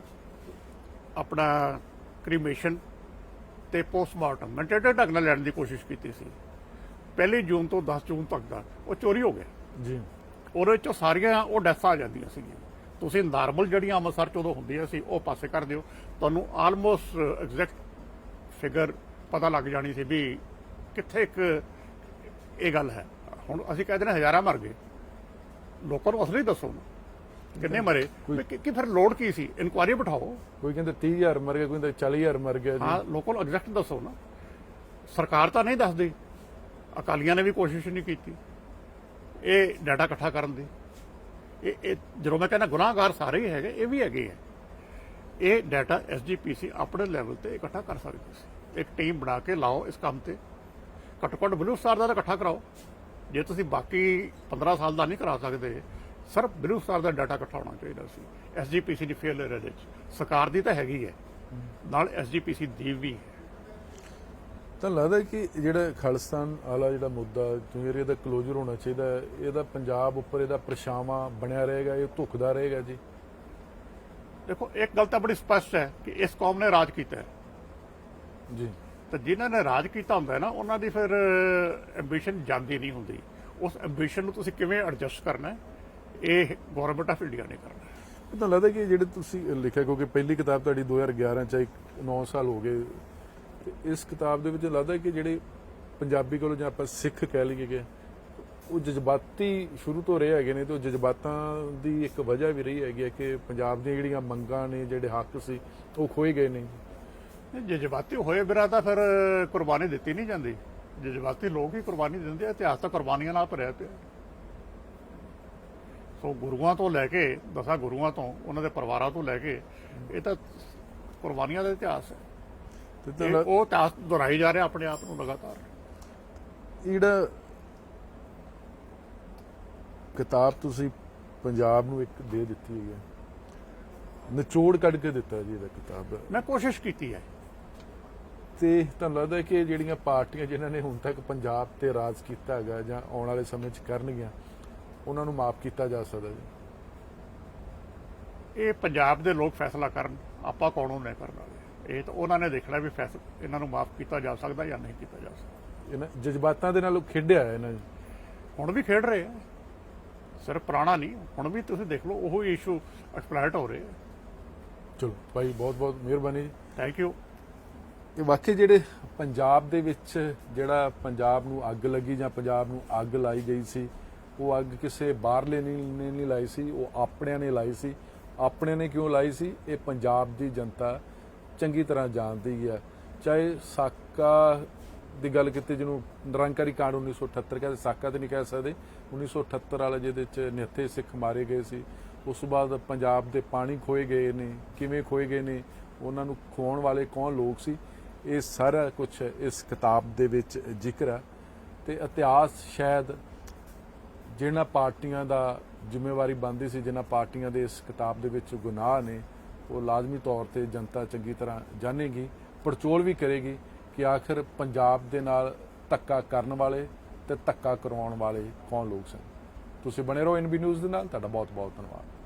ਆਪਣਾ ਕ੍ਰੀਮੇਸ਼ਨ ਤੇ ਪੋਸਟਮਾਰਟਮ ਮੈਂ ਟੇਢੇ ਢੰਗ ਨਾਲ ਲੈਣ ਦੀ ਕੋਸ਼ਿਸ਼ ਕੀਤੀ ਸੀ। 1 ਜੂਨ ਤੋਂ 10 ਜੂਨ ਤੱਕ ਦਾ ਉਹ ਚੋਰੀ ਹੋ ਗਿਆ। ਜੀ ਉਹਦੇ 'ਚੋਂ ਸਾਰੀਆਂ ਉਹ ਡੈਥਾਂ ਆ ਜਾਂਦੀਆਂ ਸੀਗੀਆਂ। ਤੁਸੀਂ ਨਾਰਮਲ ਜਿਹੜੀਆਂ ਅੰਮ੍ਰਿਤਸਰ 'ਚ ਉਦੋਂ ਹੁੰਦੀਆਂ ਸੀ ਉਹ ਪਾਸੇ ਕਰ ਦਿਓ, ਤੁਹਾਨੂੰ ਆਲਮੋਸਟ ਐਗਜ਼ੈਕਟ ਫਿਗਰ ਪਤਾ ਲੱਗ ਜਾਣੀ ਸੀ ਵੀ ਕਿੱਥੇ ਇੱਕ ਇਹ ਗੱਲ ਹੈ। ਹੁਣ ਅਸੀਂ ਕਹਿੰਦੇ ਨੇ ਹਜ਼ਾਰਾਂ ਮਰ ਗਏ, ਲੋਕਾਂ ਨੂੰ ਅਸਲੀ ਦੱਸੋ ਕਿੰਨੇ ਮਰੇ, ਕਿ ਫਿਰ ਲੋੜ ਕੀ ਸੀ, ਇਨਕੁਆਇਰੀ ਬਿਠਾਓ। ਕੋਈ ਕਹਿੰਦਾ 30,000 ਮਰ ਗਿਆ, ਕੋਈ ਕਹਿੰਦਾ 40,000 ਮਰ ਗਿਆ। ਜੀ ਹਾਂ, ਲੋਕਾਂ ਨੂੰ ਐਗਜ਼ੈਕਟ ਦੱਸੋ ਨਾ। ਸਰਕਾਰ ਤਾਂ ਨਹੀਂ ਦੱਸਦੀ, ਅਕਾਲੀਆਂ ਨੇ ਵੀ ਕੋਸ਼ਿਸ਼ ਨਹੀਂ ਕੀਤੀ ਇਹ ਡਾਟਾ ਇਕੱਠਾ ਕਰਨ ਦੀ। ਇਹ ਜਦੋਂ ਮੈਂ ਕਹਿੰਦਾ ਗੁਨਾਹਗਾਰ ਸਾਰੇ ਹੀ ਹੈਗੇ, ਇਹ ਵੀ ਹੈਗੇ ਹੈ। ਇਹ ਡਾਟਾ SGPC ਆਪਣੇ ਲੈਵਲ ਤੇ ਇਕੱਠਾ ਕਰ ਸਕਦੀ ਸੀ। ਇੱਕ ਟੀਮ ਬਣਾ ਕੇ ਲਾਓ ਇਸ ਕੰਮ ਤੇ, ਘੱਟੋ ਘੱਟ ਬਲੂ ਸਟਾਰ ਦਾ ਇਕੱਠਾ ਕਰਾਓ। ਜੇ ਤੁਸੀਂ ਬਾਕੀ 15 ਸਾਲ ਦਾ ਨਹੀਂ ਕਰਾ ਸਕਦੇ, ਸਿਰਫ ਬਲੂ ਸਟਾਰ ਦਾ ਡਾਟਾ ਇਕੱਠਾ ਹੋਣਾ ਚਾਹੀਦਾ ਸੀ। SGPC ਦੀ ਫੇਲਰ ਇਹਦੇ 'ਚ, ਸਰਕਾਰ ਦੀ ਤਾਂ ਹੈਗੀ ਹੈ, ਨਾਲ SGPC ਦੀ ਵੀ ਹੈ। ਤਾਂ ਲੱਗਦਾ ਕਿ ਜਿਹੜਾ ਖਾਲਿਸਤਾਨ ਵਾਲਾ ਜਿਹੜਾ ਮੁੱਦਾ ਜਿਵੇਂ ਇਹਦਾ ਕਲੋਜ਼ਰ ਹੋਣਾ ਚਾਹੀਦਾ, ਇਹਦਾ ਪੰਜਾਬ ਉੱਪਰ ਇਹਦਾ ਪਰਛਾਵਾਂ ਬਣਿਆ ਰਹੇਗਾ, ਇਹ ਧੁਖਦਾ ਰਹੇਗਾ ਜੀ? ਦੇਖੋ ਇੱਕ ਗੱਲ ਤਾਂ ਬੜੀ ਸਪਸ਼ਟ ਹੈ ਕਿ ਇਸ ਕੌਮ ਨੇ ਰਾਜ ਕੀਤਾ ਹੈ, ਜੀ ਤੇ ਜਿਨ੍ਹਾਂ ਨੇ ਰਾਜ ਕੀਤਾ ਹੁੰਦਾ ਹੈ ਨਾ ਉਹਨਾਂ ਦੀ ਫਿਰ ਐਂਬੀਸ਼ਨ ਜਾਂਦੀ ਨਹੀਂ ਹੁੰਦੀ। ਉਸ ਐਂਬੀਸ਼ਨ ਨੂੰ ਤੁਸੀਂ ਕਿਵੇਂ ਐਡਜਸਟ ਕਰਨਾ ਹੈ, ਇਹ ਗਵਰਨਮੈਂਟ ਆਫ ਇੰਡੀਆ ਨੇ ਕਰਨਾ ਹੈ। ਤਾਂ ਲੱਗਦਾ ਕਿ ਜਿਹੜੇ ਤੁਸੀਂ ਲਿਖਿਆ, ਕਿਉਂਕਿ ਪਹਿਲੀ ਕਿਤਾਬ ਤੁਹਾਡੀ 2011 ਚ 9 ਸਾਲ ਹੋ ਗਏ, ਤੇ ਇਸ ਕਿਤਾਬ ਦੇ ਵਿੱਚ ਲੱਗਦਾ ਕਿ ਜਿਹੜੇ ਪੰਜਾਬੀ ਕੋਲੋਂ ਜਾਂ ਆਪਾਂ ਸਿੱਖ ਕਹਿ ਲਈਏ ਕਿ ਉਹ ਜਜ਼ਬਾਤੀ ਸ਼ੁਰੂ ਤੋਂ ਰਹੇ ਹੈਗੇ ਨੇ, ਤੇ ਉਹ ਜਜ਼ਬਾਤਾਂ ਦੀ ਇੱਕ ਵਜ੍ਹਾ ਵੀ ਰਹੀ ਹੈਗੀ ਹੈ ਕਿ ਪੰਜਾਬ ਦੀਆਂ ਜਿਹੜੀਆਂ ਮੰਗਾਂ ਨੇ, ਜਿਹੜੇ ਹੱਕ ਸੀ, ਉਹ ਖੋਏ ਗਏ ਨੇ। ਜਜ਼ਬਾਤੀ ਹੋਏ ਬਿਨਾਂ ਤਾਂ ਫਿਰ ਕੁਰਬਾਨੀ ਦਿੱਤੀ ਨਹੀਂ ਜਾਂਦੀ। ਜਜ਼ਬਾਤੀ ਲੋਕ ਹੀ ਕੁਰਬਾਨੀ ਦਿੰਦੇ ਆ। ਇਤਿਹਾਸ ਤਾਂ ਕੁਰਬਾਨੀਆਂ ਨਾਲ ਭਰਿਆ ਪਿਆ। ਸੋ ਗੁਰੂਆਂ ਤੋਂ ਲੈ ਕੇ 10 ਗੁਰੂਆਂ ਤੋਂ, ਉਹਨਾਂ ਦੇ ਪਰਿਵਾਰਾਂ ਤੋਂ ਲੈ ਕੇ, ਇਹ ਤਾਂ ਕੁਰਬਾਨੀਆਂ ਦਾ ਇਤਿਹਾਸ ਹੈ। ਤੇ ਉਹ ਇਤਿਹਾਸ ਦੁਹਰਾਈ ਜਾ ਰਿਹਾ ਆਪਣੇ ਆਪ ਨੂੰ ਲਗਾਤਾਰ। ਜਿਹੜਾ ਕਿਤਾਬ ਤੁਸੀਂ ਪੰਜਾਬ ਨੂੰ ਇੱਕ ਦੇ ਦਿੱਤੀ ਹੈਗੀ, ਨਿਚੋੜ ਕੱਢ ਕੇ ਦਿੱਤਾ ਜੀ ਇਹਦਾ ਕਿਤਾਬ, ਮੈਂ ਕੋਸ਼ਿਸ਼ ਕੀਤੀ ਹੈ। ਤੇ ਤੁਹਾਨੂੰ ਲੱਗਦਾ ਕਿ ਜਿਹੜੀਆਂ ਪਾਰਟੀਆਂ ਜਿਨ੍ਹਾਂ ਨੇ ਹੁਣ ਤੱਕ ਪੰਜਾਬ ਤੇ ਰਾਜ ਕੀਤਾ ਹੈਗਾ ਜਾਂ ਆਉਣ ਵਾਲੇ ਸਮੇਂ 'ਚ ਕਰਨਗੀਆਂ, ਉਹਨਾਂ ਨੂੰ ਮਾਫ ਕੀਤਾ ਜਾ ਸਕਦਾ ਜੀ? ਇਹ ਪੰਜਾਬ ਦੇ ਲੋਕ ਫੈਸਲਾ ਕਰਨ, ਆਪਾਂ ਕੌਣ ਹੁੰਦੇ ਕਰਨ ਵਾਲੇ। ਇਹ ਤਾਂ ਉਹਨਾਂ ਨੇ ਦੇਖਣਾ ਵੀ ਇਹਨਾਂ ਨੂੰ ਮਾਫ ਕੀਤਾ ਜਾ ਸਕਦਾ ਜਾਂ ਨਹੀਂ ਕੀਤਾ ਜਾ ਸਕਦਾ। ਇਹਨਾਂ ਜਜ਼ਬਾਤਾਂ ਦੇ ਨਾਲ ਉਹ ਖੇਡਿਆ ਹੈ ਇਹਨਾਂ ਨੇ। ਹੁਣ ਵੀ ਖੇਡ ਰਹੇ ਆ, ਸਿਰਫ ਪੁਰਾਣਾ ਨਹੀਂ, ਹੁਣ ਵੀ ਤੁਸੀਂ ਦੇਖ ਲਓ ਉਹ ਇਸ਼ੂ ਐਕਸਪਲੋਇਟ ਹੋ ਰਹੇ ਆ। ਚਲੋ ਭਾਈ, ਬਹੁਤ ਬਹੁਤ ਮਿਹਰਬਾਨੀ ਜੀ। Thank you. ਇਹ ਵਾਕਈ ਜਿਹੜੇ ਪੰਜਾਬ ਦੇ ਵਿੱਚ ਜਿਹੜਾ ਪੰਜਾਬ ਨੂੰ ਅੱਗ ਲੱਗੀ ਜਾਂ ਪੰਜਾਬ ਨੂੰ ਅੱਗ ਲਾਈ ਗਈ ਸੀ, ਉਹ ਅੱਗ ਕਿਸੇ ਬਾਹਰਲੇ ਨੇ ਨਹੀਂ ਲਾਈ ਸੀ, ਉਹ ਆਪਣਿਆਂ ਨੇ ਲਾਈ ਸੀ। ਆਪਣਿਆਂ ਨੇ ਕਿਉਂ ਲਾਈ ਸੀ, ਇਹ ਪੰਜਾਬ ਦੀ ਜਨਤਾ ਚੰਗੀ ਤਰ੍ਹਾਂ ਜਾਣਦੀ ਹੈ। ਚਾਹੇ ਸਾਕਾ ਦੀ ਗੱਲ ਕੀਤੀ, ਜਿਹਨੂੰ ਨਿਰੰਕਾਰੀ ਕਾਂਡ 1978 ਕਹਿੰਦੇ, ਸਾਕਾ ਤੇ ਨਹੀਂ ਕਹਿ ਸਕਦੇ, 1978 ਵਾਲਾ ਜਿਹਦੇ 'ਚ ਨਿਹੱਥੇ ਸਿੱਖ ਮਾਰੇ ਗਏ ਸੀ। ਉਸ ਤੋਂ ਬਾਅਦ ਪੰਜਾਬ ਦੇ ਪਾਣੀ ਖੋਏ ਗਏ ਨੇ, ਕਿਵੇਂ ਖੋਏ ਗਏ ਨੇ, ਉਹਨਾਂ ਨੂੰ ਖਵਾਉਣ ਵਾਲੇ ਕੌਣ ਲੋਕ ਸੀ, ਇਹ ਸਾਰਾ ਕੁਝ ਇਸ ਕਿਤਾਬ ਦੇ ਵਿੱਚ ਜ਼ਿਕਰ ਹੈ। ਤੇ ਇਤਿਹਾਸ ਸ਼ਾਇਦ ਜਿਹਨਾਂ ਪਾਰਟੀਆਂ ਦਾ ਜ਼ਿੰਮੇਵਾਰੀ ਬਣਦੀ ਸੀ, ਜਿਹਨਾਂ ਪਾਰਟੀਆਂ ਦੇ ਇਸ ਕਿਤਾਬ ਦੇ ਵਿੱਚ ਗੁਨਾਹ ਨੇ, ਉਹ ਲਾਜ਼ਮੀ ਤੌਰ ਤੇ ਜਨਤਾ ਚੰਗੀ ਤਰ੍ਹਾਂ ਜਾਣੇਗੀ, ਪੜਚੋਲ ਵੀ ਕਰੇਗੀ ਕਿ ਆਖਿਰ ਪੰਜਾਬ ਦੇ ਨਾਲ ਧੱਕਾ ਕਰਨ ਵਾਲੇ ਤੇ ਧੱਕਾ ਕਰਵਾਉਣ ਵਾਲੇ ਕੌਣ ਲੋਕ ਸਨ। ਤੁਸੀਂ ਬਣੇ ਰਹੋ NB ਨਿਊਜ਼ ਦੇ ਨਾਲ। ਤੁਹਾਡਾ ਬਹੁਤ ਬਹੁਤ ਧੰਨਵਾਦ।